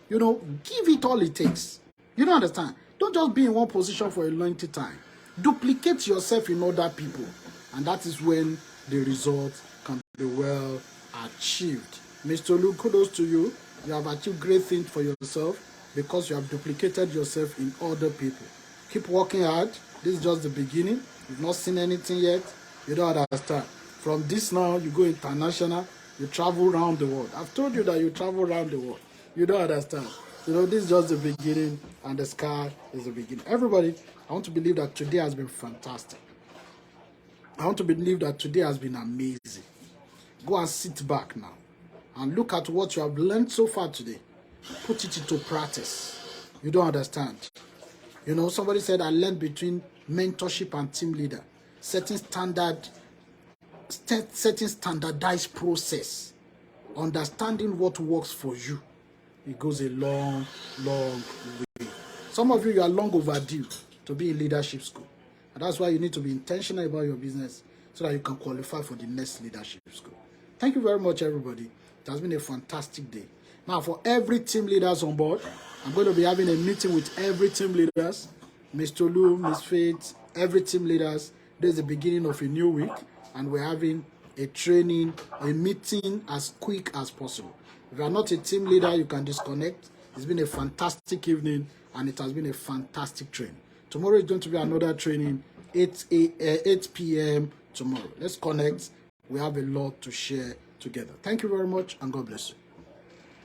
You know, give it all it takes. You don't understand? Don't just be in one position for a lengthy time. Duplicate yourself in other people. And that is when the results can be well achieved. Mr. Lu, kudos to you. You have achieved great things for yourself because you have duplicated yourself in other people. Keep working hard. This is just the beginning. You've not seen anything yet. You don't understand. From this now, you go international. You travel around the world. I've told you that you travel around the world. You don't understand. You know, this is just the beginning, and the sky is the beginning. Everybody, I want to believe that today has been fantastic. I want to believe that today has been amazing. Go and sit back now and look at what you have learned so far today. Put it into practice. You don't understand. You know, somebody said I learned between mentorship and team leader. Setting standardized process. Understanding what works for you. It goes a long, long way. Some of you are long overdue to be in leadership school. And that's why you need to be intentional about your business so that you can qualify for the next leadership school. Thank you very much, everybody. It has been a fantastic day. Now, for every team leaders on board, I'm going to be having a meeting with every team leaders, Mr. Lu, Miss Faith, every team leaders. This is the beginning of a new week, and we're having a training, a meeting as quick as possible. If you are not a team leader, you can disconnect. It's been a fantastic evening, and it has been a fantastic training. Tomorrow is going to be another training, 8 p.m. tomorrow. Let's connect. We have a lot to share together. Thank you very much, and God bless you.